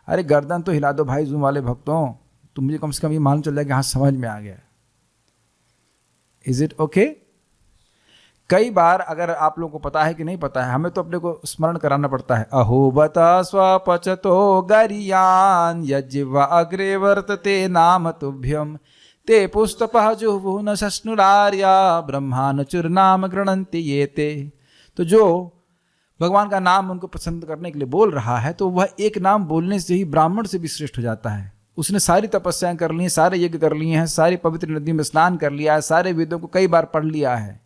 अरे गर्दन तो हिला दो भाई जूम वाले भक्तों, तो मुझे कम से कम ये मालूम चल जाए कि हाँ समझ में आ गया। Is it okay? कई बार अगर आप लोगों को पता है कि नहीं पता है, हमें तो अपने को स्मरण कराना पड़ता है। अहो बता स्वपचतो गरियान यज्वा अग्रे वर्तते नाम तुभ्यम ते पुस्तपः जुहुः न शश्नुरार्या ब्रह्मान चुरनाम गृणन्ति ये ते। तो जो भगवान का नाम उनको पसंद करने के लिए बोल रहा है तो वह एक नाम बोलने से ही ब्राह्मण से भी श्रेष्ठ हो जाता है। उसने सारी तपस्याएं कर ली हैं, सारे यज्ञ कर लिए हैं, सारी पवित्र नदी में स्नान कर लिया है, सारे वेदों को कई बार पढ़ लिया है।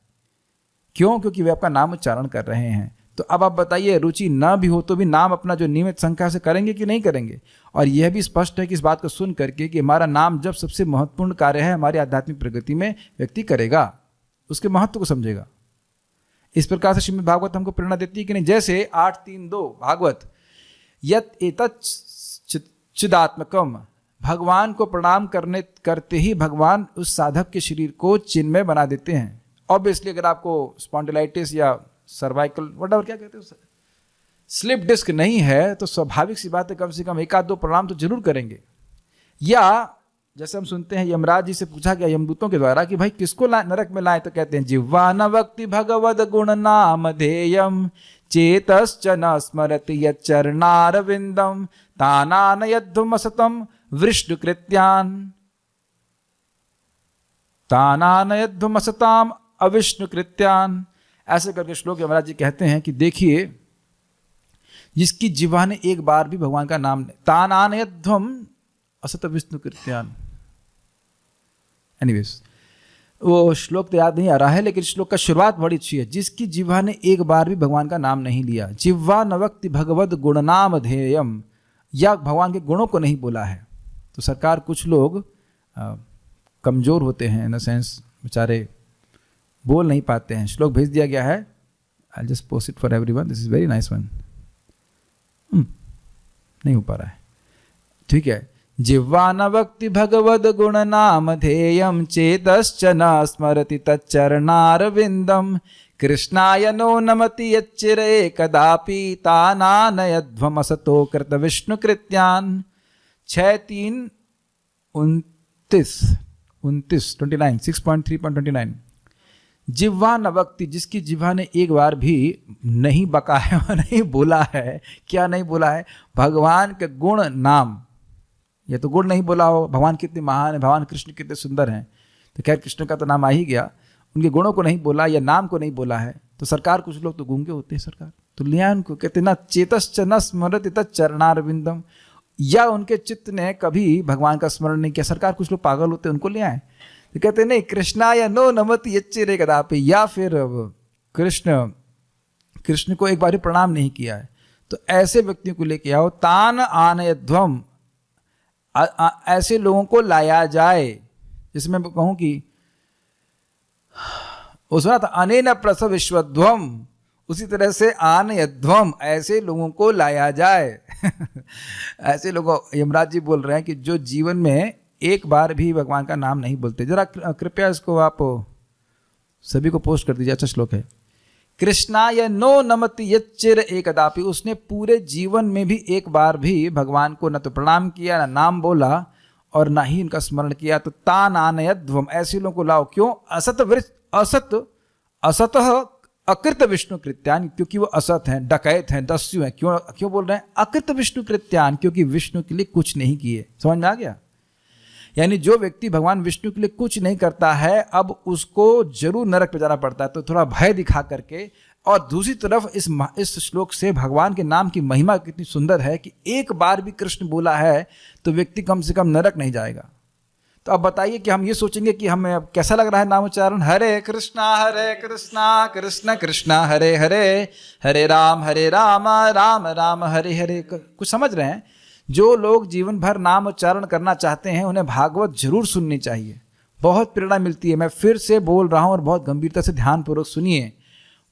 क्यों? क्योंकि वे आपका नाम उच्चारण कर रहे हैं। तो अब आप बताइए, रुचि ना भी हो तो भी नाम अपना जो नियमित संख्या से करेंगे कि नहीं करेंगे? और यह भी स्पष्ट है कि इस बात को सुन करके कि हमारा नाम जब सबसे महत्वपूर्ण कार्य है हमारी आध्यात्मिक प्रगति में व्यक्ति करेगा, उसके महत्व को समझेगा। इस प्रकार से श्रीमद् भागवत हमको प्रेरणा देती है कि नहीं। जैसे 8:3-2 भागवत, यत एतत् चिदात्मकम, भगवान को प्रणाम करते ही भगवान उस साधक के शरीर को चिन्मय बना देते हैं। ऑब्वियसली अगर आपको स्पॉन्डिलाइटिस या सर्वाइकल व्हाटएवर क्या कहते हैं स्लिप डिस्क नहीं है तो स्वाभाविक सी बात है कम से कम 1-2 प्रणाम तो जरूर करेंगे। या जैसे हम सुनते हैं यमराज जी से पूछा गया यमदूतों के द्वारा कि भाई किसको नरक में लाए, तो कहते हैं जिह्वा न वक्ति भगवद गुण नाम ध्येयम चेतश्च न स्मरति यच्चरणारविंदम तानानयध्वम असतम वृष्णुकृत्यान तानानयध्वम असताम अविष्णुकृत्यान। ऐसे करके श्लोक यमराज जी कहते हैं कि देखिए, जिसकी जिह्वा ने एक बार भी भगवान का नाम तानानयध्वम असत विष्णुकृत्यान। एनीवेज वो श्लोक तो याद नहीं आ रहा है, लेकिन श्लोक का शुरुआत बड़ी अच्छी है। जिसकी जिह्वा ने एक बार भी भगवान का नाम नहीं लिया, जिह्वा न वक्ति भगवद गुणनाम ध्येयम, या भगवान के गुणों को नहीं बोला है। तो सरकार कुछ लोग कमजोर होते हैं, इन द सेंस बेचारे बोल नहीं पाते हैं। श्लोक भेज दिया गया है, I just post it for everyone, this is very nice one. नहीं हो पा रहा है, ठीक है। जिह्वा न वक्ति भगवद गुण नाम ध्येयम चेतश्च न स्मरति तच्चरणारविंदम कृष्णाय नो नमति यच्चिरे कदापि तानानयध्वम असतो कृत विष्णुकृत्यान। 6:3-29 जिह्वा न वक्ति, जिसकी जिह्वा ने एक बार भी नहीं बका है और नहीं बोला है। क्या नहीं बोला है? भगवान के गुण नाम। या तो गुण नहीं बोला हो, भगवान कितने महान है, भगवान कृष्ण कितने सुंदर हैं, तो खैर कृष्ण का तो नाम आ ही गया, उनके गुणों को नहीं बोला या नाम को नहीं बोला है, तो सरकार कुछ लोग तो गूंगे होते हैं सरकार, तो लिया उनको, कहते ना चेतश्च न स्मरति तच्चरणारविंदम, या उनके चित्त ने कभी भगवान का स्मरण नहीं किया। सरकार कुछ लोग पागल होते हैं, उनको ले आए, तो कहते नहीं कृष्णा या नो नमति यच्चिरे कदापि, या फिर कृष्ण को एक बार प्रणाम नहीं किया है, तो ऐसे व्यक्तियों को लेके आओ। तान आनयध्वम, ऐसे लोगों को लाया जाए, जिसमें मैं कहूं कि वो सुना था अनेन प्रसव विश्वध्वम, उसी तरह से आनयध्वम, ऐसे लोगों को लाया जाए। ऐसे लोगों, यमराज जी बोल रहे हैं कि जो जीवन में एक बार भी भगवान का नाम नहीं बोलते। जरा कृपया इसको आप सभी को पोस्ट कर दीजिए, अच्छा श्लोक है। कृष्णाय नो नमति यच्चिर एकदापि, उसने पूरे जीवन में भी एक बार भी भगवान को न तो प्रणाम किया, न नाम बोला और न ही इनका स्मरण किया। तो तान आनयध्वम, ऐसे लोगों को लाओ। क्यों? असतः अकृत विष्णु कृत्यान, क्योंकि वो असत हैं, डकैत हैं, दस्यु हैं। क्यों बोल रहे हैं अकृत विष्णु कृत्यान? क्योंकि विष्णु के लिए कुछ नहीं किए। समझ में आ गया? यानी जो व्यक्ति भगवान विष्णु के लिए कुछ नहीं करता है, अब उसको जरूर नरक पे जाना पड़ता है। तो थोड़ा भय दिखा करके, और दूसरी तरफ इस श्लोक से भगवान के नाम की महिमा कितनी सुंदर है कि एक बार भी कृष्ण बोला है तो व्यक्ति कम से कम नरक नहीं जाएगा। तो अब बताइए कि हम ये सोचेंगे कि हमें अब कैसा लग रहा है नाम उच्चारण, हरे कृष्णा कृष्ण कृष्णा हरे हरे, हरे राम राम राम हरे हरे। कुछ समझ रहे हैं? जो लोग जीवन भर नाम उच्चारण करना चाहते हैं उन्हें भागवत जरूर सुननी चाहिए, बहुत प्रेरणा मिलती है। मैं फिर से बोल रहा हूँ और बहुत गंभीरता से ध्यानपूर्वक सुनिए।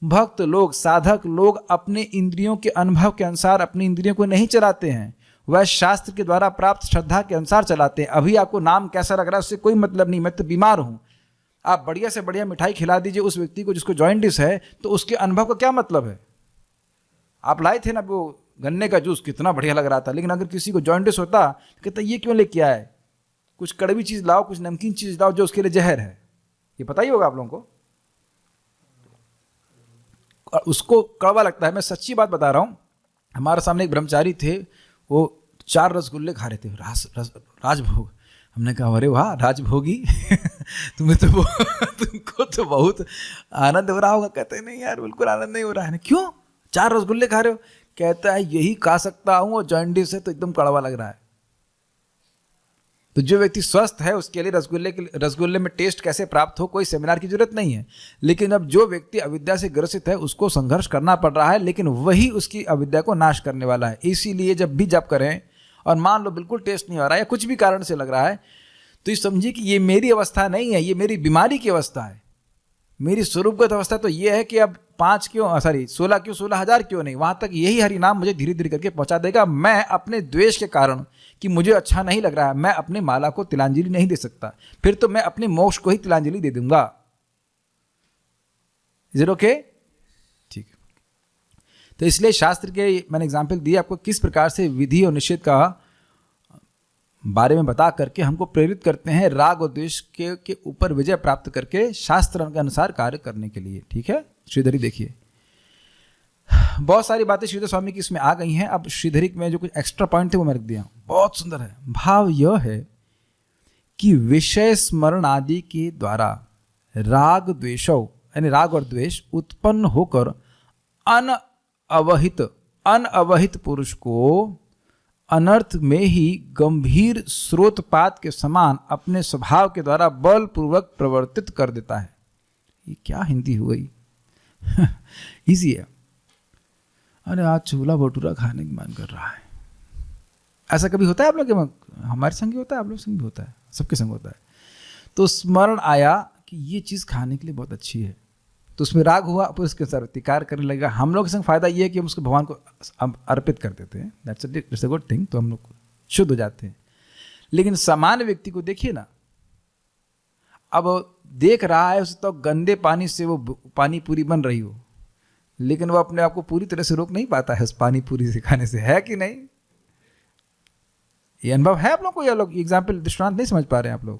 भक्त लोग, साधक लोग अपने इंद्रियों के अनुभव के अनुसार अपनी इंद्रियों को नहीं चलाते हैं, वह शास्त्र के द्वारा प्राप्त श्रद्धा के अनुसार चलाते हैं। अभी आपको नाम कैसा लग रहा है उससे कोई मतलब नहीं, मैं तो बीमार हूँ। आप बढ़िया से बढ़िया मिठाई खिला दीजिए उस व्यक्ति को जिसको जॉइंटिस है, तो उसके अनुभव का क्या मतलब है? आप लाए थे ना वो गन्ने का जूस, कितना बढ़िया लग रहा था, लेकिन अगर किसी को जॉइंटिस होता तो कहता ये क्यों लेके आए, कुछ कड़वी चीज़ लाओ, कुछ नमकीन चीज़ लाओ जो उसके लिए जहर है। ये पता ही होगा आप लोगों को, और उसको कड़वा लगता है। मैं सच्ची बात बता रहा हूँ, हमारे सामने एक ब्रह्मचारी थे, वो 4 रसगुल्ले खा रहे थे, राजभोग। हमने कहा अरे वाह राजभोगी, तुमको तो बहुत आनंद हो रहा होगा। कहते नहीं यार बिल्कुल आनंद नहीं हो रहा है। क्यों? 4 रसगुल्ले खा रहे हो? कहता है यही खा सकता हूँ, और जॉइंटिस है तो एकदम कड़वा लग रहा है। तो जो व्यक्ति स्वस्थ है उसके लिए रसगुल्ले में टेस्ट कैसे प्राप्त हो कोई सेमिनार की जरूरत नहीं है। लेकिन अब जो व्यक्ति अविद्या से ग्रसित है उसको संघर्ष करना पड़ रहा है, लेकिन वही उसकी अविद्या को नाश करने वाला है। इसीलिए जब भी जप करें और मान लो बिल्कुल टेस्ट नहीं हो रहा है या कुछ भी कारण से लग रहा है, तो ये समझिए कि ये मेरी अवस्था नहीं है, ये मेरी बीमारी की अवस्था है। मेरी स्वरूपगत अवस्था तो ये है कि अब 16 क्यों 16,000 क्यों नहीं, वहां तक यही हरि नाम मुझे धीरे धीरे करके पहुंचा देगा। मैं अपने द्वेष के कारण कि मुझे अच्छा नहीं लग रहा है, मैं अपने माला को तिलांजलि नहीं दे सकता, फिर तो मैं अपने मोक्ष को ही तिलांजलि दे दूंगा। Is it okay? ठीक है। तो इसलिए शास्त्र के मैंने एग्जाम्पल दिए आपको किस प्रकार से विधि और निषेध का बारे में बता करके हमको प्रेरित करते हैं राग और द्वेष के ऊपर विजय प्राप्त करके शास्त्र के अनुसार कार्य करने के लिए। ठीक है, श्रीधरी देखिए बहुत सारी बातें श्रीधर स्वामी की इसमें आ गई हैं। अब श्रीधरी में जो कुछ एक्स्ट्रा पॉइंट थे वो मैं रख दिया, बहुत सुंदर है। भाव यह है कि विषय स्मरण आदि के द्वारा राग द्वेषौ यानी राग और द्वेष उत्पन्न होकर अनअवहित पुरुष को अनर्थ में ही गंभीर स्रोतपात के समान अपने स्वभाव के द्वारा बलपूर्वक प्रवर्तित कर देता है। ये क्या हिंदी हो गई? इजी है। अरे आज छोला भटूरा खाने की मन कर रहा है, ऐसा कभी होता है आप लोग के? हमारे संग भी होता है, आप लोग संग भी होता है, सबके संग होता है। तो स्मरण आया कि ये चीज़ खाने के लिए बहुत अच्छी है, तो उसमें राग हुआ, फिर उसके अनुसार प्रतिकार करने लगेगा। हम लोग के संग फायदा ये है कि हम उसको भगवान को अर्पित कर देते हैं, दैट्स अ गुड थिंग, तो हम लोग शुद्ध हो जाते हैं। लेकिन सामान्य व्यक्ति को देखिए ना, अब देख रहा है उसे तो गंदे पानी से वो पानी पूरी बन रही हो, लेकिन वो अपने आप को पूरी तरह से रोक नहीं पाता है उस पानी पूरी से खाने से, है कि नहीं? ये अनुभव है आप लोग को? या लोग एग्जाम्पल दृष्टांत नहीं समझ पा रहे हैं आप लोग?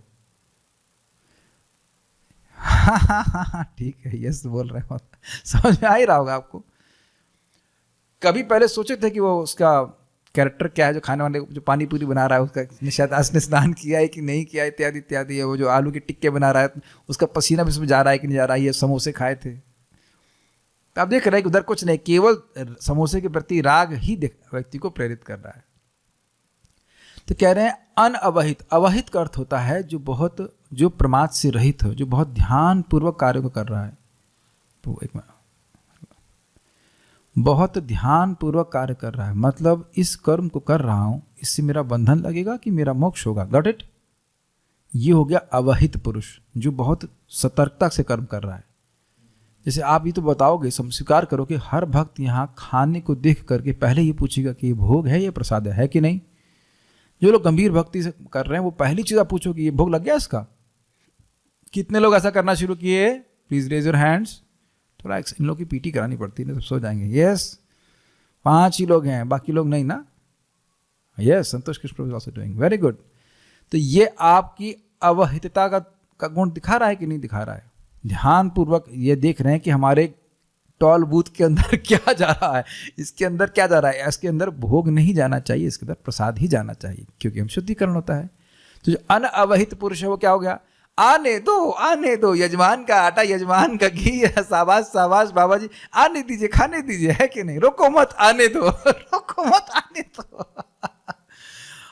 हाँ ठीक है, यस बोल रहे हो, समझ में आ ही रहा होगा आपको। कभी पहले सोचे थे कि वो उसका कैरेक्टर क्या है जो खाने वाले जो पानी पूरी बना रहा है उसका शायद उसने स्नान किया है कि नहीं किया इत्यादि इत्यादि है। वो जो आलू के टिक्के बना रहा है उसका पसीना भी उसमें जा रहा है कि नहीं जा रहा है। ये समोसे खाए थे तो आप देख रहे हैं कि उधर कुछ नहीं, केवल समोसे के प्रति राग ही व्यक्ति को प्रेरित कर रहा है। तो कह रहे हैं अनअवहित, अवहित का अर्थ होता है जो प्रमाद से रहित हो, जो बहुत ध्यान पूर्वक कार्य को कर रहा है। तो एक मिनट, बहुत ध्यान पूर्वक कार्य कर रहा है मतलब इस कर्म को कर रहा हूं, इससे मेरा बंधन लगेगा कि मेरा मोक्ष होगा। Got it? ये हो गया अवहित पुरुष जो बहुत सतर्कता से कर्म कर रहा है। जैसे आप ये तो बताओगे, स्वीकार करो कि हर भक्त यहाँ खाने को देख करके पहले ये पूछेगा कि ये भोग है, ये प्रसाद है कि नहीं। जो लोग गंभीर भक्ति से कर रहे हैं वो पहली चीज आप पूछो कि ये भोग लग गया इसका। कितने लोग ऐसा करना शुरू किए? Please raise your hands. थोड़ा इन लोग की पीटी करानी पड़ती है ना, सब सो जाएंगे। यस, 5 ही लोग हैं, बाकी लोग नहीं ना। यस, संतोष कृष्ण प्रभु आल्सो डूइंग वेरी गुड। तो ये आपकी अवहितता का गुण दिखा रहा है कि नहीं दिखा रहा है? ध्यान पूर्वक ये देख रहे हैं कि हमारे टॉल बूथ के अंदर क्या जा रहा है, इसके अंदर क्या जा रहा है। इसके अंदर भोग नहीं जाना चाहिए, इसके अंदर प्रसाद ही जाना चाहिए, क्योंकि हम शुद्धिकरण होता है। तो जो अनअवहित पुरुष है वो क्या हो गया? आने दो, यजमान का आटा, यजमान का घी, शाबाश शाबाश बाबा जी, आने दीजिए, खाने दीजिए, है कि नहीं? रोको मत, आने दो रोको मत, आने दो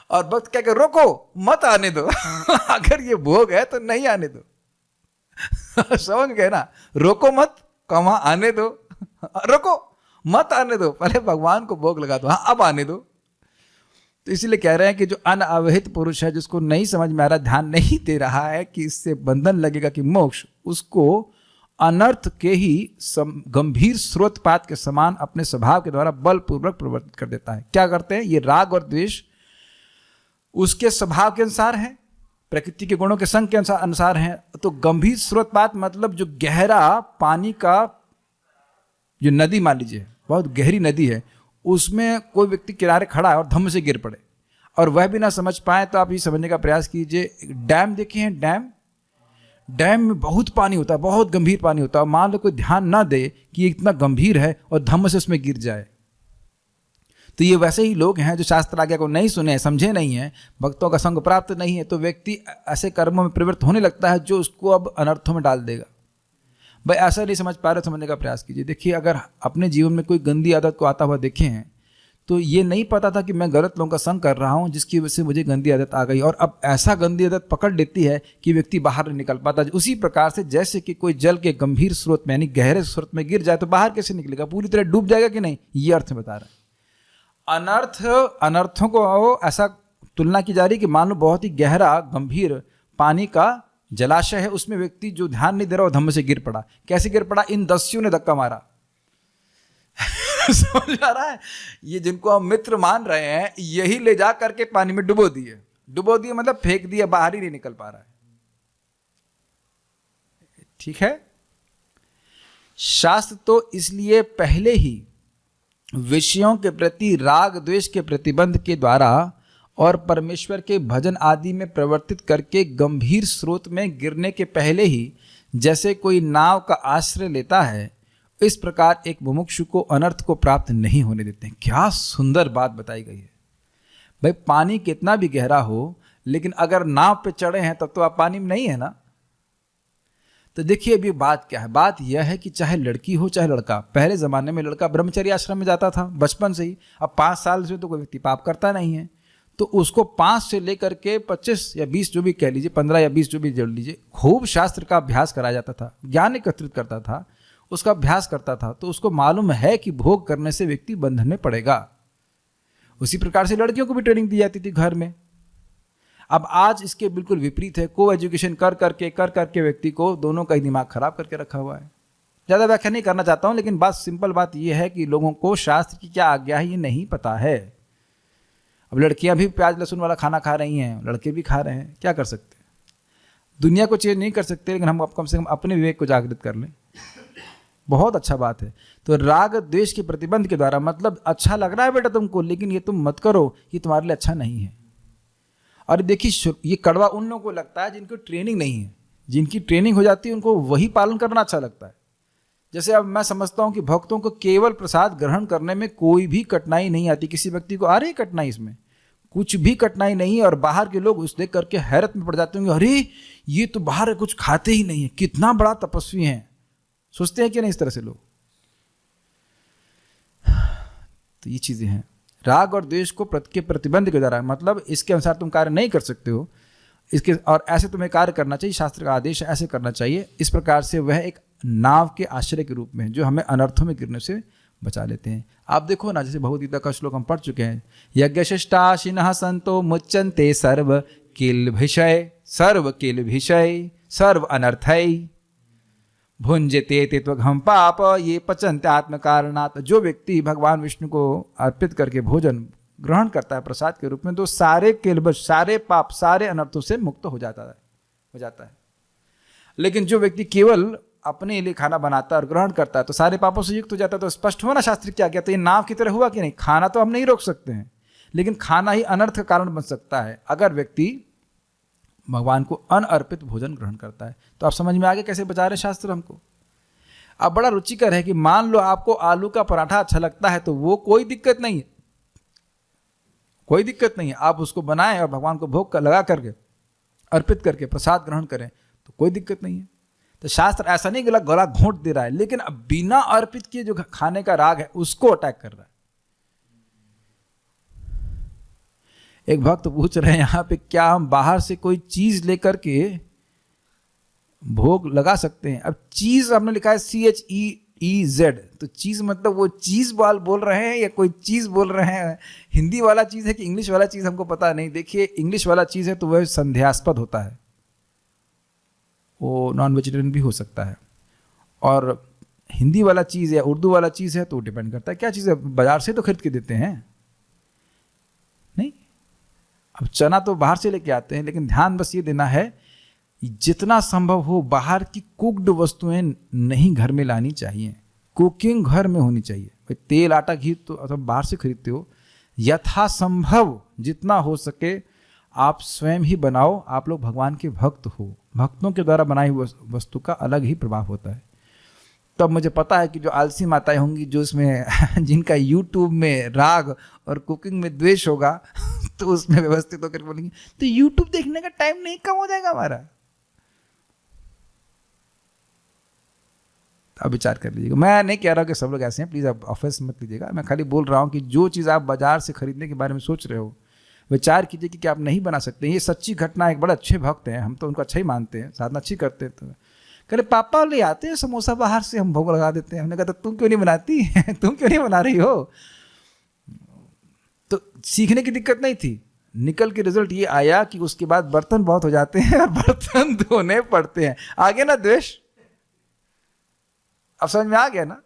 और भक्त क्या कर, रोको मत, आने दो अगर ये भोग है तो नहीं आने दो समझ गए ना? रोको मत, कमा आने दो, रोको मत, आने दो। पहले भगवान को भोग लगा दो, हाँ अब आने दो। तो इसीलिए कह रहे हैं कि जो अनअवहित पुरुष है, जिसको नहीं समझ में आ रहा, ध्यान नहीं दे रहा है कि इससे बंधन लगेगा कि मोक्ष, उसको अनर्थ के ही गंभीर स्रोतपात के समान अपने स्वभाव के द्वारा बलपूर्वक प्रवर्तित कर देता है। क्या करते हैं? ये राग और द्वेष उसके स्वभाव के अनुसार है, प्रकृति के गुणों के संग के अनुसार है। तो गंभीर स्रोतपात मतलब जो गहरा पानी का जो नदी मान लीजिए, बहुत गहरी नदी है, उसमें कोई व्यक्ति किनारे खड़ा है और धम्म से गिर पड़े और वह भी ना समझ पाए, तो आप ये समझने का प्रयास कीजिए। डैम देखे हैं? डैम में बहुत पानी होता है, बहुत गंभीर पानी होता है। मान लो कोई ध्यान ना दे कि ये इतना गंभीर है और धम्म से उसमें गिर जाए, तो ये वैसे ही लोग हैं जो शास्त्र आज्ञा को नहीं सुने, समझे नहीं है, भक्तों का संग प्राप्त नहीं है, तो व्यक्ति ऐसे कर्मों में प्रवृत्त होने लगता है जो उसको अब अनर्थों में डाल देगा। भाई ऐसा नहीं समझ पा रहे, समझने का प्रयास कीजिए। देखिए, अगर अपने जीवन में कोई गंदी आदत को आता हुआ देखे हैं, तो ये नहीं पता था कि मैं गलत लोगों का संग कर रहा हूँ जिसकी वजह से मुझे गंदी आदत आ गई, और अब ऐसा गंदी आदत पकड़ लेती है कि व्यक्ति बाहर नहीं निकल पाता। उसी प्रकार से जैसे कि कोई जल के गंभीर स्रोत में यानी गहरे स्रोत में गिर जाए तो बाहर कैसे निकलेगा? पूरी तरह डूब जाएगा कि नहीं? ये अर्थ बता रहा है। अनर्थों को ऐसा तुलना की जा रही कि मान लो बहुत ही गहरा गंभीर पानी का जलाशय है, उसमें व्यक्ति जो ध्यान नहीं दे रहा वो धम्म से गिर पड़ा। कैसे गिर पड़ा? इन दस्युओं ने धक्का मारा समझ आ रहा है? ये जिनको हम मित्र मान रहे हैं, यही ले जा करके पानी में डुबो दिए मतलब फेंक दिया, बाहर ही नहीं निकल पा रहा है। ठीक है? शास्त्र तो इसलिए पहले ही विषयों के प्रति राग द्वेष के प्रतिबंध के द्वारा और परमेश्वर के भजन आदि में प्रवर्तित करके गंभीर स्रोत में गिरने के पहले ही जैसे कोई नाव का आश्रय लेता है, इस प्रकार एक मुमुक्षु को अनर्थ को प्राप्त नहीं होने देते हैं। क्या सुंदर बात बताई गई है। भाई पानी कितना भी गहरा हो, लेकिन अगर नाव पे चढ़े हैं तब तो आप पानी में नहीं है ना। तो देखिए अभी बात क्या है। बात यह है कि चाहे लड़की हो चाहे लड़का, पहले जमाने में लड़का ब्रह्मचर्य आश्रम में जाता था बचपन से ही। अब 5 साल से तो कोई व्यक्ति पाप करता नहीं है, तो उसको 5 से लेकर के 25 या 20 जो भी कह लीजिए, 15 या 20 जो भी जोड़ लीजिए, खूब शास्त्र का अभ्यास कराया जाता था, ज्ञान एकत्रित करता था, उसका अभ्यास करता था। तो उसको मालूम है कि भोग करने से व्यक्ति बंधन में पड़ेगा। उसी प्रकार से लड़कियों को भी ट्रेनिंग दी जाती थी घर में। अब आज इसके बिल्कुल विपरीत है। को एजुकेशन कर करके व्यक्ति को दोनों का ही दिमाग खराब करके रखा हुआ है। ज़्यादा व्याख्या नहीं करना चाहता हूँ, लेकिन बात सिंपल बात यह है कि लोगों को शास्त्र की क्या आज्ञा है ये नहीं पता है। अब लड़कियां भी प्याज लहसुन वाला खाना खा रही हैं, लड़के भी खा रहे हैं, क्या कर सकते हैं? दुनिया को चेंज नहीं कर सकते, लेकिन हम कम से कम अपने विवेक को जागृत कर लें, बहुत अच्छा बात है। तो राग द्वेष के प्रतिबंध के द्वारा, मतलब अच्छा लग रहा है बेटा तुमको, लेकिन ये तुम मत करो, ये तुम्हारे लिए अच्छा नहीं है। और देखिए ये कड़वा उन लोगों को लगता है जिनको ट्रेनिंग नहीं है। जिनकी ट्रेनिंग हो जाती है उनको वही पालन करना अच्छा लगता है। जैसे अब मैं समझता हूँ कि भक्तों को केवल प्रसाद ग्रहण करने में कोई भी कठिनाई नहीं आती। किसी व्यक्ति को आ रही कठिनाई, इसमें कुछ भी कठिनाई नहीं है, और बाहर के लोग उस देख करके हैरत में पड़ जाते होंगे, अरे ये तो बाहर कुछ खाते ही नहीं है, कितना बड़ा तपस्वी है। सोचते हैं कि नहीं इस तरह से लोग? तो ये चीजें हैं। राग और द्वेष को के प्रतिबंध के द्वारा, मतलब इसके अनुसार तुम कार्य नहीं कर सकते हो, इसके और ऐसे तुम्हें कार्य करना चाहिए, शास्त्र का आदेश है ऐसे करना चाहिए। इस प्रकार से वह एक नाव के आश्रय के रूप में जो हमें अनर्थों में गिरने से बचा लेते हैं। आप देखो ना, जैसे भगवद्गीता का श्लोक हम पढ़ चुके हैं, यज्ञशिष्टाशिनः संतो मुच्यन्ते सर्व किल विषय सर्व अनर्थै भुंजते ते त्वघं पाप ये पचन्ते आत्म कारणात्। जो व्यक्ति भगवान विष्णु को अर्पित करके भोजन ग्रहण करता है प्रसाद के रूप में, तो सारे किलबश, सारे पाप, सारे अनर्थों से मुक्त हो जाता है। लेकिन जो व्यक्ति केवल अपने लिए खाना बनाता है और ग्रहण करता है तो सारे पापों से युक्त हो जाता है। तो स्पष्ट हुआ ना शास्त्र क्या गया? तो ये नाव की तरह हुआ कि नहीं? खाना तो हम नहीं रोक सकते हैं, लेकिन खाना ही अनर्थ का कारण बन सकता है अगर व्यक्ति भगवान को अनअर्पित भोजन ग्रहण करता है। तो आप समझ में आ गए कैसे बचा रहे शास्त्र हमको। अब बड़ा रुचिकर है कि मान लो आपको आलू का पराठा अच्छा लगता है, तो वो कोई दिक्कत नहीं है, कोई दिक्कत नहीं है, आप उसको बनाएं और भगवान को भोग लगा करके अर्पित करके प्रसाद ग्रहण करें तो कोई दिक्कत नहीं है। तो शास्त्र ऐसा नहीं गला घोंट दे रहा है, लेकिन अब बिना अर्पित किए जो खाने का राग है उसको अटैक कर रहा है। एक भक्त पूछ रहे हैं यहाँ पे, क्या हम बाहर से कोई चीज लेकर के भोग लगा सकते हैं? अब चीज हमने लिखा है CHEEZ, तो चीज मतलब वो चीज बाल बोल रहे हैं या कोई चीज बोल रहे हैं? हिंदी वाला चीज है कि इंग्लिश वाला चीज हमको पता नहीं। देखिए, इंग्लिश वाला चीज है तो वह संदेहास्पद होता है, वो नॉन वेजिटेरियन भी हो सकता है, और हिंदी वाला चीज़ या उर्दू वाला चीज़ है तो डिपेंड करता है क्या चीज़ है। बाजार से तो खरीद के देते हैं नहीं, अब चना तो बाहर से लेके आते हैं, लेकिन ध्यान बस ये देना है जितना संभव हो बाहर की कुक्ड वस्तुएं नहीं घर में लानी चाहिए। कुकिंग घर में होनी चाहिए। भाई तेल आटा घी तो अथवा बाहर से खरीदते हो, यथासंभव जितना हो सके आप स्वयं ही बनाओ। आप लोग भगवान के भक्त हो, भक्तों के द्वारा बनाई हुई वस्तु का अलग ही प्रभाव होता है। तब मुझे पता है कि जो आलसी माताएं होंगी जो इसमें जिनका यूट्यूब में राग और कुकिंग में द्वेष होगा तो उसमें व्यवस्थित होकर बोलेंगे तो यूट्यूब देखने का टाइम नहीं कम हो जाएगा हमारा। अब विचार कर लीजिएगा। मैं नहीं कह रहा कि सब लोग ऐसे हैं, प्लीज़ आप ऑफेंस मत लीजिएगा। मैं खाली बोल रहा हूँ कि जो चीज़ आप बाजार से खरीदने के बारे में सोच रहे हो, विचार कीजिए कि क्या आप नहीं बना सकते। ये सच्ची घटना, एक बड़े अच्छे भक्त हैं, हम तो उनको अच्छा ही मानते हैं, साधना अच्छी करते हैं। तो कह रहे पापा ले आते हैं समोसा बाहर से, हम भोग लगा देते हैं। हमने कहा तो तुम क्यों नहीं बनाती तुम क्यों नहीं बना रही हो? तो सीखने की दिक्कत नहीं थी, निकल के रिजल्ट ये आया कि उसके बाद बर्तन बहुत हो जाते हैं और बर्तन धोने पड़ते हैं। आगे ना द्वेष, अब समझ में आ गया ना?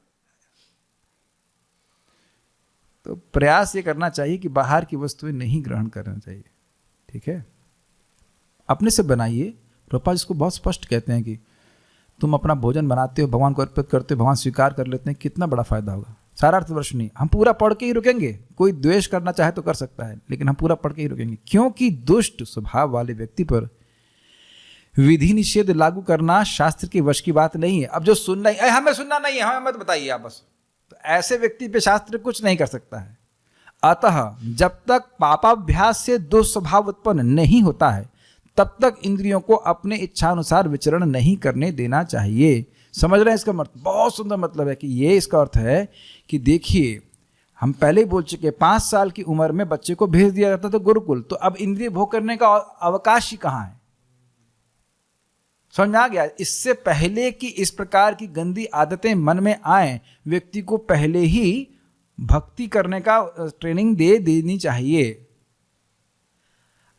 तो प्रयास ये करना चाहिए कि बाहर की वस्तुएं नहीं ग्रहण करना चाहिए, ठीक है? अपने से बनाइए। प्रभुपाद इसको बहुत स्पष्ट कहते हैं कि तुम अपना भोजन बनाते हो, भगवान को अर्पित करते हो, भगवान स्वीकार कर लेते हैं, कितना बड़ा फायदा होगा। सारा अर्थवर्ष नहीं, हम पूरा पढ़ के ही रुकेंगे। कोई द्वेष करना चाहे तो कर सकता है, लेकिन हम पूरा पढ़ के ही रुकेंगे, क्योंकि दुष्ट स्वभाव वाले व्यक्ति पर विधि निषेध लागू करना शास्त्र के वश की बात नहीं है। अब जो सुनना ही, हमें सुनना नहीं है, हमें मत बताइए आप बस, तो ऐसे व्यक्ति पे शास्त्र कुछ नहीं कर सकता है। अतः जब तक पापाभ्यास से दुस्वभाव उत्पन्न नहीं होता है तब तक इंद्रियों को अपने इच्छानुसार विचरण नहीं करने देना चाहिए। समझ रहे हैं इसका मतलब? बहुत सुंदर मतलब है कि ये इसका अर्थ है कि देखिए, हम पहले ही बोल चुके, 5 साल की उम्र में बच्चे को भेज दिया जाता था गुरुकुल, तो अब इंद्रिय भोग करने का अवकाश ही कहाँ है? समझ में आ गया? इससे पहले कि इस प्रकार की गंदी आदतें मन में आए, व्यक्ति को पहले ही भक्ति करने का ट्रेनिंग दे देनी चाहिए।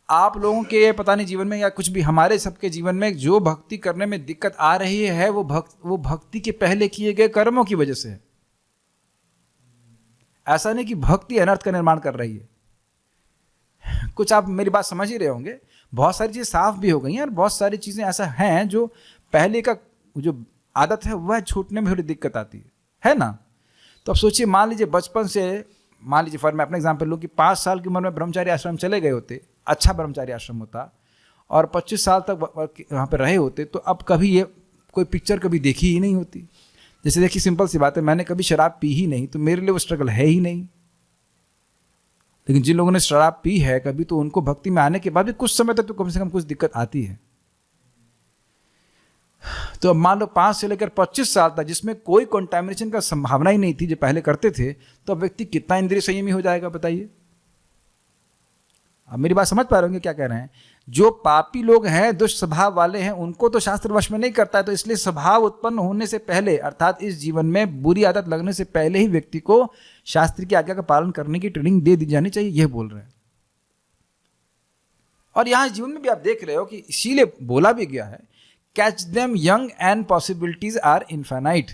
आप लोगों के पता नहीं जीवन में या कुछ भी, हमारे सबके जीवन में जो भक्ति करने में दिक्कत आ रही है वो भक्ति के पहले किए गए कर्मों की वजह से है। ऐसा नहीं कि भक्ति अनर्थ का निर्माण कर रही है। कुछ आप मेरी बात समझ ही रहे होंगे। बहुत सारी चीजें साफ भी हो गई हैं और बहुत सारी चीजें ऐसा हैं जो पहले का जो आदत है वह छूटने में थोड़ी दिक्कत आती है ना? तो अब सोचिए, मान लीजिए बचपन से, मान लीजिए फॉर मैं अपना एग्जाम्पल लूँ कि 5 साल की उम्र में ब्रह्मचारी आश्रम चले गए होते, अच्छा ब्रह्मचारी आश्रम होता, और 25 साल तक वहाँ पे रहे होते, तो अब कभी ये कोई पिक्चर कभी देखी ही नहीं होती। जैसे देखिए सिंपल सी बात है, मैंने कभी शराब पी ही नहीं तो मेरे लिए वो स्ट्रगल है ही नहीं। लेकिन जिन लोगों ने शराब पी है कभी, तो उनको भक्ति में आने के बाद भी कुछ समय तक तो कम से कम कुछ दिक्कत आती है। तो अब मान लो 5 से लेकर 25 साल तक जिसमें कोई कंटामिनेशन का संभावना ही नहीं थी, जो पहले करते थे, तो अब व्यक्ति कितना इंद्रिय संयमी हो जाएगा बताइए। अब मेरी बात समझ पा रहे होंगे क्या कह रहे हैं। जो पापी लोग हैं, दुष्ट स्वभाव वाले हैं, उनको तो शास्त्र वश में नहीं करता है, तो इसलिए स्वभाव उत्पन्न होने से पहले, अर्थात इस जीवन में बुरी आदत लगने से पहले ही व्यक्ति को शास्त्र की आज्ञा का पालन करने की ट्रेनिंग दे दी जानी चाहिए, यह बोल रहे हैं। और यहां जीवन में भी आप देख रहे हो कि इसीलिए बोला भी गया है, catch them young and possibilities are infinite.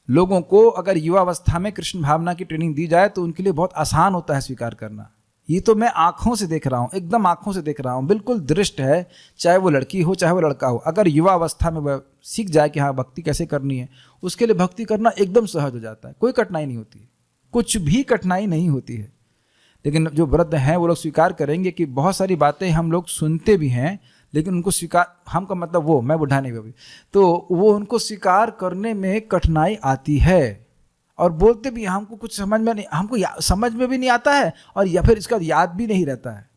लोगों को अगर युवावस्था में कृष्ण भावना की ट्रेनिंग दी जाए तो उनके लिए बहुत आसान होता है स्वीकार करना। ये तो मैं आंखों से देख रहा हूँ, एकदम आंखों से देख रहा हूँ, बिल्कुल दृष्ट है। चाहे वो लड़की हो चाहे वो लड़का हो, अगर युवा अवस्था में वह सीख जाए कि हाँ भक्ति कैसे करनी है, उसके लिए भक्ति करना एकदम सहज हो जाता है, कोई कठिनाई नहीं होती, कुछ भी कठिनाई नहीं होती है। लेकिन जो वृद्ध हैं वो लोग स्वीकार करेंगे कि बहुत सारी बातें हम लोग सुनते भी हैं, लेकिन उनको स्वीकार, हम का मतलब वो, मैं बुढ़ा नहीं अभी, तो वो उनको स्वीकार करने में कठिनाई आती है। और बोलते भी हमको कुछ समझ में नहीं, हमको समझ में भी नहीं आता है, और या फिर इसका याद भी नहीं रहता है।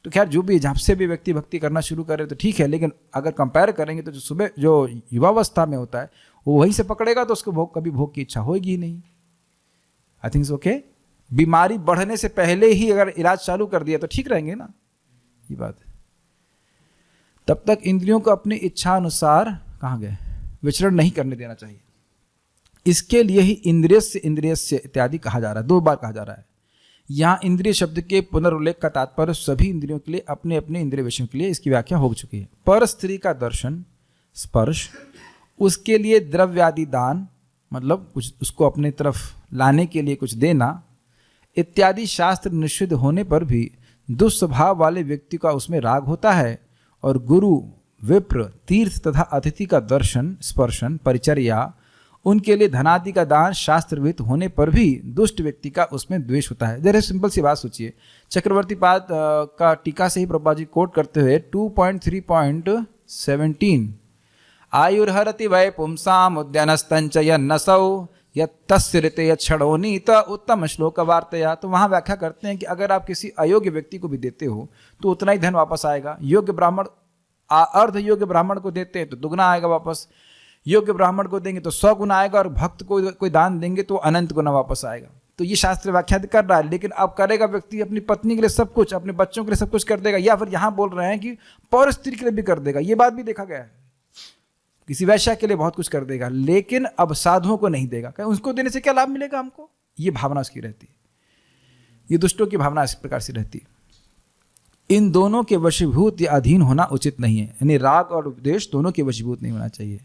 तो खैर जो भी, जब से भी व्यक्ति भक्ति करना शुरू करे तो ठीक है, लेकिन अगर कंपेयर करेंगे तो जो सुबह जो युवावस्था में होता है वो वहीं से पकड़ेगा तो उसको कभी भोग की इच्छा होगी ही नहीं। I think okay. बीमारी बढ़ने से पहले ही अगर इलाज चालू कर दिया तो ठीक रहेंगे ना, ये बात है। तब तक इंद्रियों को अपनी इच्छा अनुसार कहाँ गए विचरण नहीं करने देना चाहिए। इसके लिए ही इंद्रियस्य इंद्रियस्य इत्यादि कहा जा रहा है, 2 बार कहा जा रहा है। यहाँ इंद्रिय शब्द के पुनरुल्लेख का तात्पर्य सभी इंद्रियों के लिए, अपने अपने इंद्रिय विषयों के लिए इसकी व्याख्या हो चुकी है। पर स्त्री का दर्शन, स्पर्श, उसके लिए द्रव्यादि दान, मतलब कुछ उसको अपने तरफ लाने के लिए कुछ देना इत्यादि शास्त्र निषिद्ध होने पर भी दुस्वभाव वाले व्यक्ति का उसमें राग होता है। और गुरु, विप्र, तीर्थ तथा अतिथि का दर्शन, स्पर्शन, परिचर्या, उनके लिए धनादि का दान शास्त्र विहित होने पर भी दुष्ट व्यक्ति का उसमें द्वेष होता है। जरा सिंपल सी बात सोचिए, चक्रवर्ती पाद का टीका से ही प्रभुपाद जी कोट करते हुए 2.3.17 आयुर्हरति वै पुंसाम उद्यानस्तंच यन्नसौ यत्तस्य ऋते यच्छड़ोनीत उत्तम श्लोक वार्तया। तो वहाँ व्याख्या करते हैं कि अगर आप किसी अयोग्य व्यक्ति को भी देते हो तो उतना ही धन वापस आएगा। योग्य ब्राह्मण, अर्ध योग्य ब्राह्मण को देते हैं तो दुगना आएगा वापस, योग्य ब्राह्मण को देंगे तो 100 गुना आएगा, और भक्त को कोई दान देंगे तो अनंत गुना वापस आएगा। तो ये शास्त्र व्याख्या कर रहा है। लेकिन अब करेगा व्यक्ति अपनी पत्नी के लिए सब कुछ, अपने बच्चों के लिए सब कुछ कर देगा, या फिर यहाँ बोल रहे हैं कि पर स्त्री के लिए भी कर देगा। ये बात भी देखा गया है, किसी वैश्या के लिए बहुत कुछ कर देगा, लेकिन अब साधुओं को नहीं देगा। उसको देने से क्या लाभ मिलेगा हमको, ये भावना उसकी रहती है। ये दुष्टों की भावना इस प्रकार से रहती है। इन दोनों के वशीभूत या अधीन होना उचित नहीं है, यानी राग और द्वेष दोनों के वशीभूत नहीं होना चाहिए।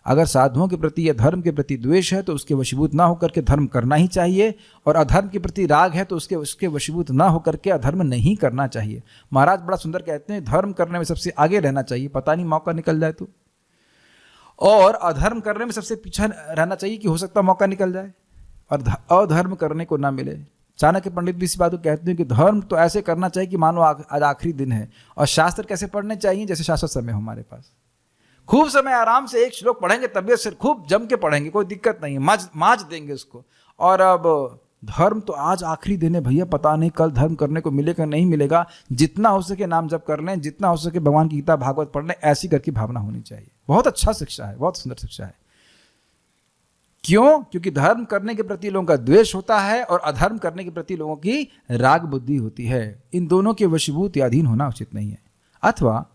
अगर साधुओं के प्रति या धर्म के प्रति द्वेष है तो उसके वशीभूत ना होकर के धर्म करना ही चाहिए, और अधर्म के प्रति राग है तो उसके वशीभूत ना होकर के अधर्म नहीं करना चाहिए। महाराज बड़ा सुंदर कहते हैं, धर्म करने में सबसे आगे रहना चाहिए, पता नहीं मौका निकल जाए तो, और अधर्म करने में सबसे पीछे रहना चाहिए कि हो सकता मौका निकल जाए और अधर्म करने को ना मिले। चाणक्य पंडित भी इस बात को कहते हैं कि धर्म तो ऐसे करना चाहिए कि मानो आज आखिरी दिन है, और शास्त्र कैसे पढ़ने चाहिए, जैसे शाश्वत समय हमारे पास खूब समय आराम से एक श्लोक पढ़ेंगे, तबियत से खूब जम के पढ़ेंगे, कोई दिक्कत नहीं है, माज देंगे उसको। और अब धर्म तो आज आखिरी दिन है भैया, पता नहीं कल धर्म करने को मिलेगा नहीं मिलेगा, जितना हो सके नाम जप कर लें, जितना हो सके भगवान की गीता भागवत पढ़ लें, ऐसी करके भावना होनी चाहिए। बहुत अच्छा शिक्षा है, बहुत सुंदर शिक्षा है। क्यों? क्योंकि धर्म करने के प्रति लोगों का द्वेष होता है और अधर्म करने के प्रति लोगों की राग बुद्धि होती है। इन दोनों के वशीभूत या अधीन होना उचित नहीं है। अथवा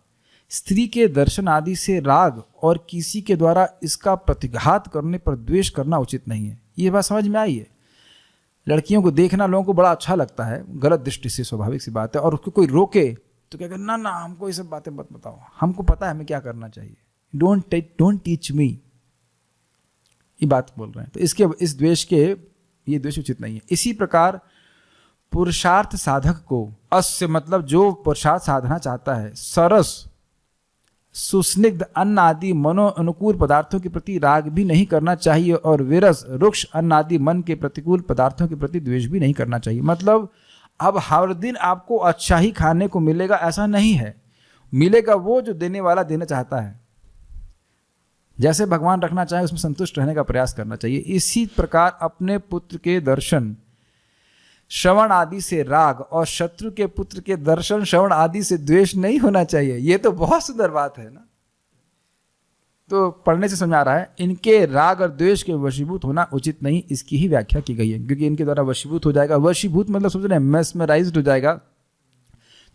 स्त्री के दर्शन आदि से राग और किसी के द्वारा इसका प्रतिघात करने पर द्वेष करना उचित नहीं है। ये बात समझ में आई है? लड़कियों को देखना लोगों को बड़ा अच्छा लगता है, गलत दृष्टि से, स्वाभाविक सी बात है, और उसको कोई रोके तो क्या कहना, ना हमको ये सब बातें मत बताओ, हमको पता है हमें क्या करना चाहिए, डोंट टीच मी, ये बात बोल रहे हैं। तो इस द्वेष के, ये द्वेष उचित नहीं है। इसी प्रकार पुरुषार्थ साधक को, अस्य मतलब जो पुरुषार्थ साधना चाहता है, सरस सुस्निग्ध अन्न आदि मनो अनुकूल पदार्थों के प्रति राग भी नहीं करना चाहिए, और विरस रुक्ष अन्न आदि मन के प्रतिकूल पदार्थों के प्रति द्वेष भी नहीं करना चाहिए। मतलब अब हर दिन आपको अच्छा ही खाने को मिलेगा ऐसा नहीं है, मिलेगा वो जो देने वाला देना चाहता है। जैसे भगवान रखना चाहे उसमें संतुष्ट रहने का प्रयास करना चाहिए। इसी प्रकार अपने पुत्र के दर्शन श्रवण आदि से राग और शत्रु के पुत्र के दर्शन श्रवण आदि से द्वेष नहीं होना चाहिए। ये तो बहुत सुंदर बात है ना। तो पढ़ने से समझ आ रहा है इनके राग और द्वेष के वशीभूत होना उचित नहीं, इसकी ही व्याख्या की गई है। क्योंकि इनके द्वारा वशीभूत हो जाएगा, वशीभूत मतलब समझ रहे हैं मेस्मराइज्ड हो जाएगा,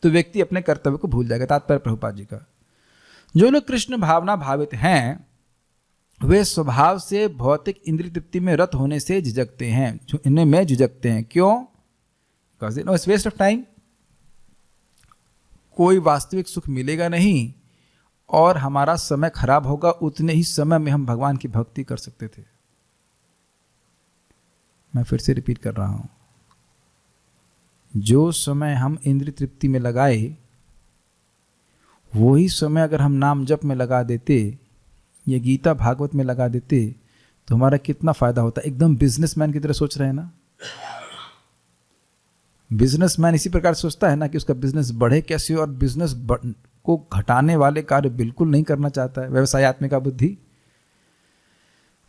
तो व्यक्ति अपने कर्तव्य को भूल जाएगा। तात्पर्य प्रभुपाद जी का, जो लोग कृष्ण भावना भावित हैं वे स्वभाव से भौतिक इंद्रिय तृप्ति में रत होने से झिझकते हैं, जो इन्हें में झिझकते हैं। क्यों? Because no it's waste of time. कोई वास्तविक सुख मिलेगा नहीं और हमारा समय खराब होगा। उतने ही समय में हम भगवान की भक्ति कर सकते थे। मैं फिर से रिपीट कर रहा हूं, जो समय हम इंद्रिय तृप्ति में लगाए वही समय अगर हम नाम जप में लगा देते या गीता भागवत में लगा देते तो हमारा कितना फायदा होता। एकदम बिजनेसमैन की तरह सोच रहे हैं ना। बिजनेसमैन इसी प्रकार सोचता है ना कि उसका बिजनेस बढ़े कैसे, और बिजनेस को घटाने वाले कार्य बिल्कुल नहीं करना चाहता है, व्यवसायत्मिका बुद्धि।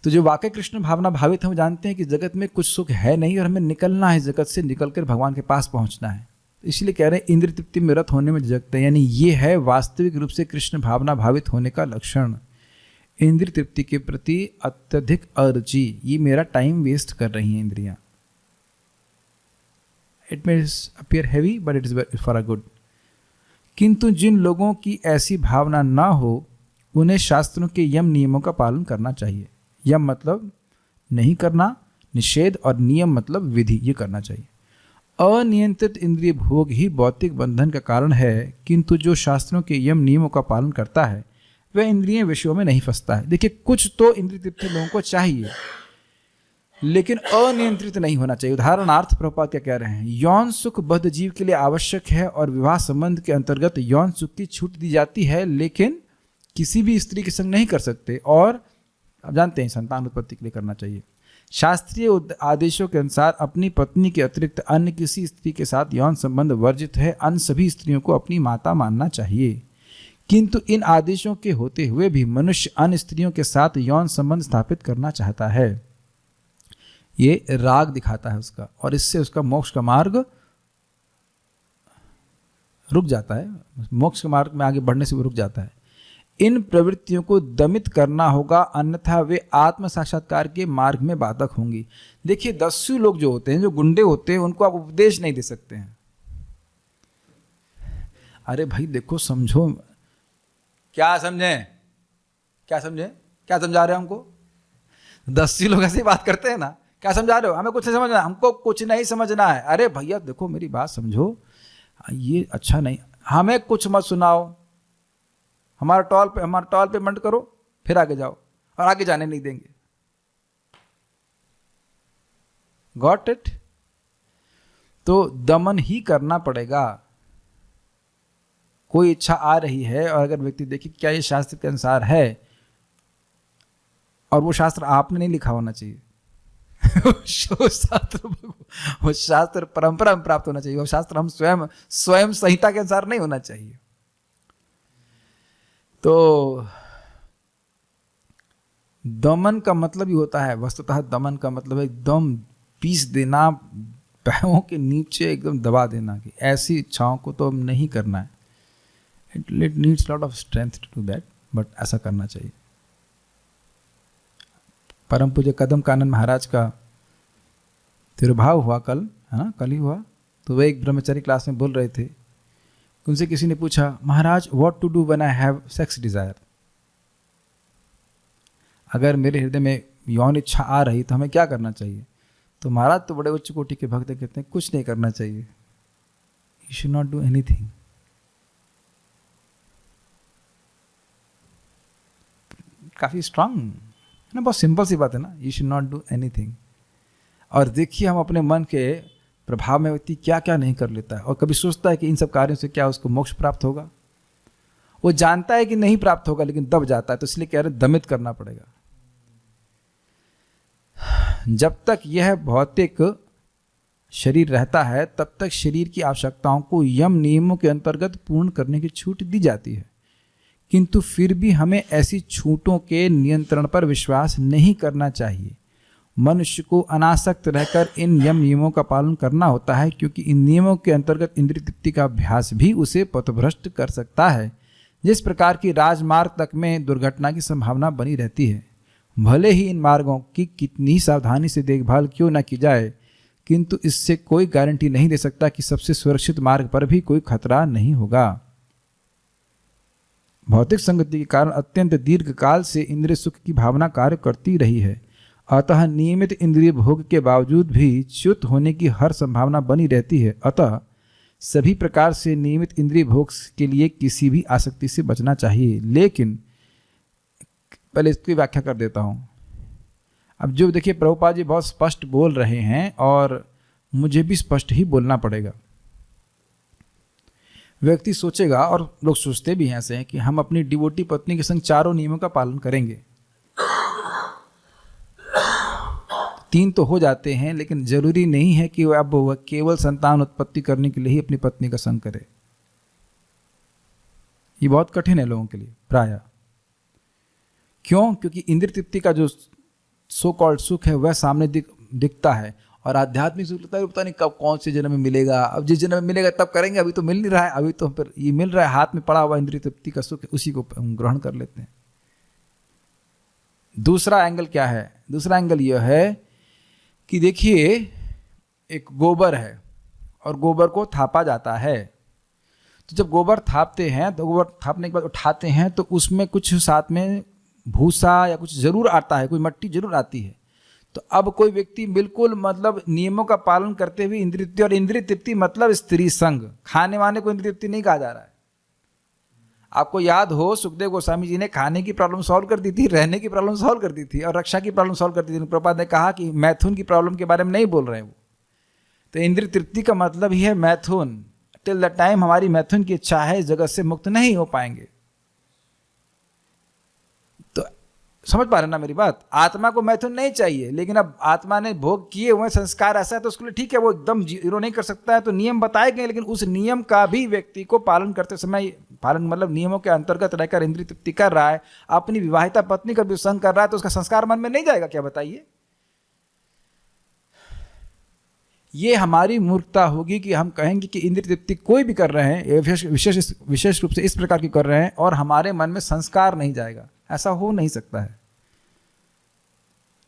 तो जो वाकई कृष्ण भावना भावित हैं वो जानते हैं कि जगत में कुछ सुख है नहीं और हमें निकलना है, जगत से निकलकर भगवान के पास पहुंचना है। इसलिए कह रहे हैं इंद्रिय तृप्ति में रत होने में झिझकते हैं, यानी ये है वास्तविक रूप से कृष्ण भावना भावित होने का लक्षण। इंद्रिय तृप्ति के प्रति अत्यधिक अरुचि, ये मेरा टाइम वेस्ट कर रही हैं इंद्रियां। It may appear heavy but it is for a good. किंतु जिन लोगों की ऐसी भावना ना हो उन्हें शास्त्रों के यम नियमों का पालन करना चाहिए। यम मतलब नहीं करना, निषेध, और नियम मतलब विधि, ये करना चाहिए। अनियंत्रित इंद्रिय भोग ही भौतिक बंधन का कारण है, किंतु जो शास्त्रों के यम नियमों का पालन करता है वह इंद्रिय विषयों में नहीं फंसता है। देखिए, कुछ तो इंद्रिय तृप्ति लोगों को चाहिए लेकिन अनियंत्रित नहीं होना चाहिए। उदाहरणार्थ प्रभुपाद क्या कह रहे हैं, यौन सुख बद्ध जीव के लिए आवश्यक है और विवाह संबंध के अंतर्गत यौन सुख की छूट दी जाती है, लेकिन किसी भी स्त्री के संग नहीं कर सकते। और आप जानते हैं संतान उत्पत्ति के लिए करना चाहिए। शास्त्रीय आदेशों के अनुसार अपनी पत्नी के अतिरिक्त अन्य किसी स्त्री के साथ यौन संबंध वर्जित है। अन्य सभी स्त्रियों को अपनी माता मानना चाहिए। किंतु इन आदेशों के होते हुए भी मनुष्य अन्य स्त्रियों के साथ यौन संबंध स्थापित करना चाहता है। ये राग दिखाता है उसका, और इससे उसका मोक्ष का मार्ग रुक जाता है। मोक्ष के मार्ग में आगे बढ़ने से वो रुक जाता है। इन प्रवृत्तियों को दमित करना होगा, अन्यथा वे आत्म साक्षात्कार के मार्ग में बाधक होंगी। देखिए, दस्यु लोग जो होते हैं, जो गुंडे होते हैं, उनको आप उपदेश नहीं दे सकते हैं। अरे भाई देखो, समझो, क्या समझे, क्या समझे, क्या समझा रहे हो हमको? दस्यु लोग ऐसे ही बात करते हैं ना, क्या समझा रहे हो? हमें कुछ नहीं समझना, हमको कुछ नहीं समझना है। अरे भैया देखो, मेरी बात समझो, ये अच्छा नहीं, हमें कुछ मत सुनाओ, हमारा टॉल पेमेंट करो, फिर आगे जाओ, और आगे जाने नहीं देंगे। Got it? तो दमन ही करना पड़ेगा। कोई इच्छा आ रही है और अगर व्यक्ति देखे क्या ये शास्त्र के अनुसार है, और वो शास्त्र आपने नहीं लिखा होना चाहिए वो शास्त्र परंपरा में प्राप्त होना चाहिए। वो शास्त्र हम स्वयं संहिता के अनुसार नहीं होना चाहिए। तो दमन का मतलब ही होता है, वस्तुतः दमन का मतलब है एकदम पीस देना, पैरों के नीचे एकदम दबा देना, कि ऐसी इच्छाओं को तो नहीं करना है। It needs lot of strength to do that, but ऐसा करना चाहिए। परम पूज्य कदम कानन महाराज का तिरुभाव हुआ कल, है ना, कल ही हुआ। तो वे एक ब्रह्मचारी क्लास में बोल रहे थे, उनसे किसी ने पूछा, महाराज what to do when I have sex desire, अगर मेरे हृदय में यौन इच्छा आ रही तो हमें क्या करना चाहिए? तो महाराज तो बड़े उच्च कोटि के भक्त कहते हैं, कुछ नहीं करना चाहिए, you should not do anything. काफी स्ट्रांग है ना, बहुत सिंपल सी बात है ना, you should not do anything. और देखिए हम अपने मन के प्रभाव में व्यक्ति क्या क्या नहीं कर लेता है, और कभी सोचता है कि इन सब कार्यों से क्या उसको मोक्ष प्राप्त होगा। वो जानता है कि नहीं प्राप्त होगा लेकिन दब जाता है। तो इसलिए कह रहे दमित करना पड़ेगा। जब तक यह भौतिक शरीर रहता है तब तक शरीर की आवश्यकताओं को यम नियमों के अंतर्गत पूर्ण करने की छूट दी जाती है, किंतु फिर भी हमें ऐसी छूटों के नियंत्रण पर विश्वास नहीं करना चाहिए। मनुष्य को अनासक्त रहकर इन नियमों का पालन करना होता है, क्योंकि इन नियमों के अंतर्गत इंद्रिय तृप्ति का अभ्यास भी उसे पथभ्रष्ट कर सकता है। जिस प्रकार की राजमार्ग तक में दुर्घटना की संभावना बनी रहती है, भले ही इन मार्गों की कितनी सावधानी से देखभाल क्यों न की जाए, किंतु इससे कोई गारंटी नहीं दे सकता कि सबसे सुरक्षित मार्ग पर भी कोई खतरा नहीं होगा। भौतिक संगति के कारण अत्यंत दीर्घ काल से इंद्रिय सुख की भावना कार्य करती रही है, अतः नियमित इंद्रिय भोग के बावजूद भी च्युत होने की हर संभावना बनी रहती है। अतः सभी प्रकार से नियमित इंद्रिय भोग के लिए किसी भी आसक्ति से बचना चाहिए। लेकिन पहले इसकी व्याख्या कर देता हूँ। अब जो देखिए प्रभुपाद जी बहुत स्पष्ट बोल रहे हैं और मुझे भी स्पष्ट ही बोलना पड़ेगा। व्यक्ति सोचेगा, और लोग सोचते भी हैं ऐसे, कि हम अपनी डिवोटी पत्नी के संग चारों नियमों का पालन करेंगे। 3 तो हो जाते हैं, लेकिन जरूरी नहीं है कि अब वह केवल संतान उत्पत्ति करने के लिए ही अपनी पत्नी का संग करे। ये बहुत कठिन है लोगों के लिए प्रायः। क्यों? क्योंकि इंद्रिय तृप्ति का जो सो कॉल्ड सुख है वह सामने दिखता है, और आध्यात्मिक सुख लगता है पता नहीं कब कौन से जन्म में मिलेगा। अब जिस जन्म में मिलेगा तब करेंगे, अभी तो मिल नहीं रहा है। अभी तो फिर ये मिल रहा है, हाथ में पड़ा हुआ इंद्रिय तृप्ति का सुख, उसी को हम ग्रहण कर लेते हैं। दूसरा एंगल क्या है? दूसरा एंगल यह है कि देखिए एक गोबर है और गोबर को थापा जाता है। तो जब गोबर थापते हैं तो गोबर थापने के बाद उठाते हैं तो उसमें कुछ साथ में भूसा या कुछ जरूर आता है, कोई मट्टी जरूर आती है। तो अब कोई व्यक्ति बिल्कुल मतलब नियमों का पालन करते हुए इंद्रिय तृप्ति, और इंद्रिय तृप्ति मतलब स्त्री संग, खाने वाने को इंद्रिय तृप्ति नहीं कहा जा रहा है। आपको याद हो सुखदेव गोस्वामी जी ने खाने की प्रॉब्लम सॉल्व कर दी थी, रहने की प्रॉब्लम सॉल्व कर दी थी और रक्षा की प्रॉब्लम सॉल्व कर दी थी। प्रभुपाद ने कहा कि मैथुन की प्रॉब्लम के बारे में नहीं बोल रहे हैं वो। तो इंद्रिय तृप्ति का मतलब ही है मैथुन। टिल द टाइम हमारी मैथुन की इच्छा है, इस जगत से मुक्त नहीं हो पाएंगे। तो समझ पा रहे ना मेरी बात? आत्मा को मैथुन नहीं चाहिए, लेकिन अब आत्मा ने भोग किए हुए संस्कार ऐसा है तो उसके लिए ठीक है, वो एकदम जीरो नहीं कर सकता है, तो नियम बताए गए, लेकिन उस नियम का भी व्यक्ति को पालन करते समय, पालन मतलब नियमों के अंतर्गत रहकर इंद्रिय तृप्ति कर रहा है, अपनी विवाहिता पत्नी का भी संग कर रहा है, तो उसका संस्कार मन में नहीं जाएगा क्या? बताइए। ये हमारी मूर्खता होगी कि हम कहेंगे कि इंद्रिय तृप्ति कोई भी कर रहे हैं, विशेष रूप से इस प्रकार की कर रहे हैं, और हमारे मन में संस्कार नहीं जाएगा। ऐसा हो नहीं सकता है।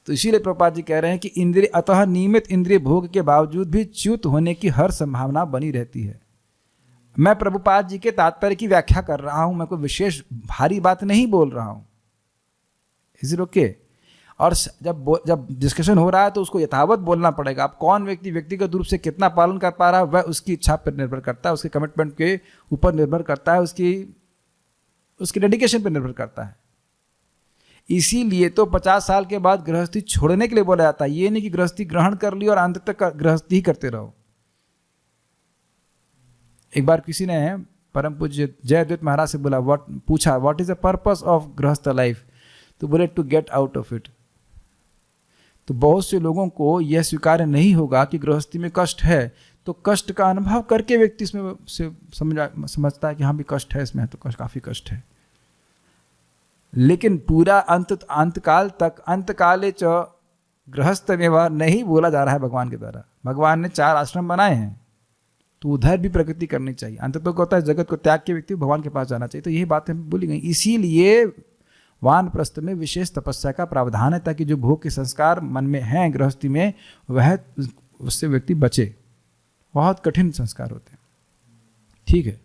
तो इसीलिए प्रभुपाद जी कह रहे हैं कि इंद्रिय, अतः नियमित इंद्रिय भोग के बावजूद भी च्युत होने की हर संभावना बनी रहती है। मैं प्रभुपाद जी के तात्पर्य की व्याख्या कर रहा हूं, मैं कोई विशेष भारी बात नहीं बोल रहा हूं। Is it okay? और जब डिस्कशन हो रहा है तो उसको यथावत बोलना पड़ेगा। अब कौन व्यक्ति व्यक्तिगत रूप से कितना पालन कर पा रहा है वह उसकी इच्छा पर निर्भर करता है, उसके कमिटमेंट के ऊपर निर्भर करता है, उसकी डेडिकेशन पर निर्भर करता है। इसीलिए तो 50 साल के बाद गृहस्थी छोड़ने के लिए बोला जाता है। ये नहीं कि गृहस्थी ग्रहण कर ली और अंत तक गृहस्थी ही करते रहो। एक बार किसी ने परम पूज्य जयद्वैत महाराज से पूछा what is the purpose of grihastha life? तो बोले to get out of it. तो बहुत से लोगों को यह स्वीकार्य नहीं होगा कि गृहस्थी में कष्ट है, तो कष्ट का अनुभव करके व्यक्ति इसमें से समझता है कि हाँ भी कष्ट है, इसमें तो काफी कष्ट है। लेकिन पूरा अंतकाल तक अंतकाले च गृहस्थमेव नहीं बोला जा रहा है भगवान के द्वारा। भगवान ने 4 आश्रम बनाए हैं, तो उधर भी प्रकृति करनी चाहिए। अंत तो होता है जगत को त्याग के व्यक्ति भगवान के पास जाना चाहिए। तो यही बातें बोली गई। इसीलिए वानप्रस्थ में विशेष तपस्या का प्रावधान है, ताकि जो भोग के संस्कार मन में हैं गृहस्थी में, वह उससे व्यक्ति बचे। बहुत कठिन संस्कार होते हैं, ठीक है।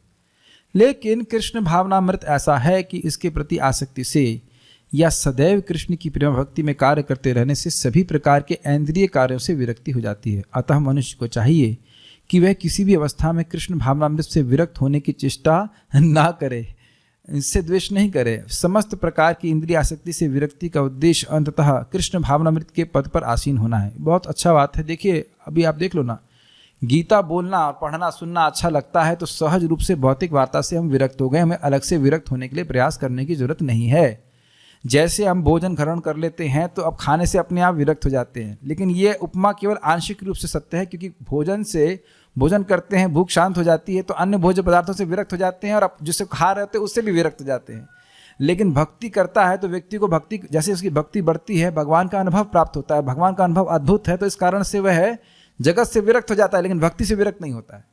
लेकिन कृष्ण भावनामृत ऐसा है कि इसके प्रति आसक्ति से या सदैव कृष्ण की प्रेम भक्ति में कार्य करते रहने से सभी प्रकार के इंद्रिय कार्यों से विरक्ति हो जाती है। अतः मनुष्य को चाहिए कि वह किसी भी अवस्था में कृष्ण भावनामृत से विरक्त होने की चेष्टा ना करे, इससे द्वेष नहीं करे। समस्त प्रकार की इंद्रिय आसक्ति से विरक्ति का उद्देश्य अंततः कृष्ण भावनामृत के पद पर आसीन होना है। बहुत अच्छा बात है। देखिए अभी आप देख लो ना, गीता बोलना और पढ़ना सुनना अच्छा लगता है तो सहज रूप से भौतिक वार्ता से हम विरक्त हो गए। हमें अलग से विरक्त होने के लिए प्रयास करने की जरूरत नहीं है। जैसे हम भोजन ग्रहण कर लेते हैं तो अब खाने से अपने आप विरक्त हो जाते हैं, लेकिन ये उपमा केवल आंशिक रूप से सत्य है, क्योंकि भोजन करते हैं, भूख शांत हो जाती है तो अन्य भोज्य पदार्थों से विरक्त हो जाते हैं, और अब जिससे खा रहे होते हैं उससे भी विरक्त हो जाते हैं। लेकिन भक्ति करता है तो व्यक्ति को भक्ति, जैसे उसकी भक्ति बढ़ती है भगवान का अनुभव प्राप्त होता है, भगवान का अनुभव अद्भुत है, तो इस कारण से वह जगत से विरक्त हो जाता है, लेकिन भक्ति से विरक्त नहीं होता है।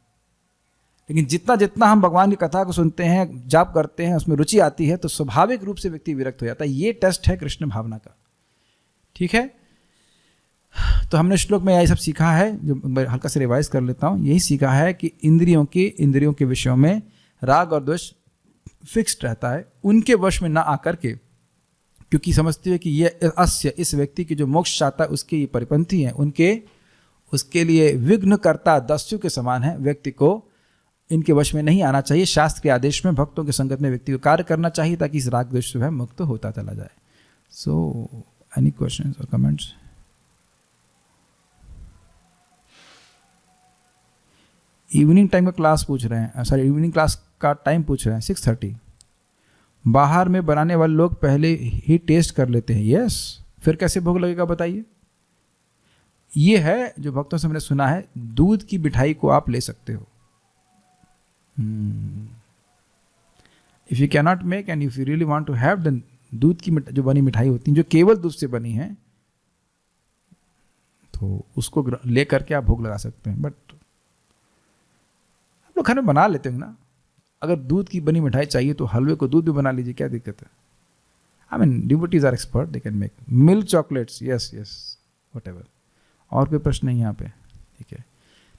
लेकिन जितना जितना हम भगवान की कथा को सुनते हैं, जाप करते हैं, उसमें रुचि आती है, तो स्वाभाविक रूप से व्यक्ति विरक्त हो जाता है। ये टेस्ट है कृष्ण भावना का। ठीक है, तो हमने श्लोक में यही सब सीखा है, जो मैं हल्का से रिवाइज कर लेता हूँ। यही सीखा है कि इंद्रियों के विषयों में राग और द्वेष फिक्स्ड रहता है, उनके वश में ना आकर के, क्योंकि समझते हैं कि ये अस्य, इस व्यक्ति की जो मोक्ष चाहता है उसके ये परिपंथी हैं, उसके लिए विघ्नकर्ता दस्यु के समान है। व्यक्ति को इनके वश में नहीं आना चाहिए। शास्त्र के आदेश में भक्तों के संगत में व्यक्ति को कार्य करना चाहिए ताकि इस राग द्वेष से वह मुक्त होता चला जाए। सो एनी क्वेश्चंस और कमेंट्स? इवनिंग टाइम का क्लास पूछ रहे हैं, सॉरी इवनिंग क्लास का टाइम पूछ रहे हैं 6:30। बाहर में बनाने वाले लोग पहले ही टेस्ट कर लेते हैं। यस, फिर कैसे भोग लगेगा बताइए? ये है जो भक्तों से मैंने सुना है, दूध की मिठाई को आप ले सकते हो। If you cannot make and if you really want to have, then दूध की जो बनी मिठाई होती है, जो केवल दूध से बनी है, तो उसको ले करके आप भोग लगा सकते हैं। बट आप लोग घर में बना लेते हैं ना, अगर दूध की बनी मिठाई चाहिए तो हलवे को दूध भी बना लीजिए, क्या दिक्कत है? I mean devotees are expert, they can make milk chocolates, yes whatever. और कोई प्रश्न नहीं यहाँ पे?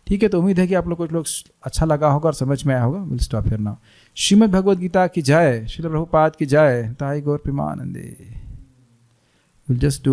ठीक है, तो उम्मीद है कि आप लोग कुछ लोग अच्छा लगा होगा और समझ में आया होगा। Will stop here now. Shrimad Bhagavad Gita की जय, श्रील प्रभुपाद की जय, ताई गौर प्रेमानंदे। Will just do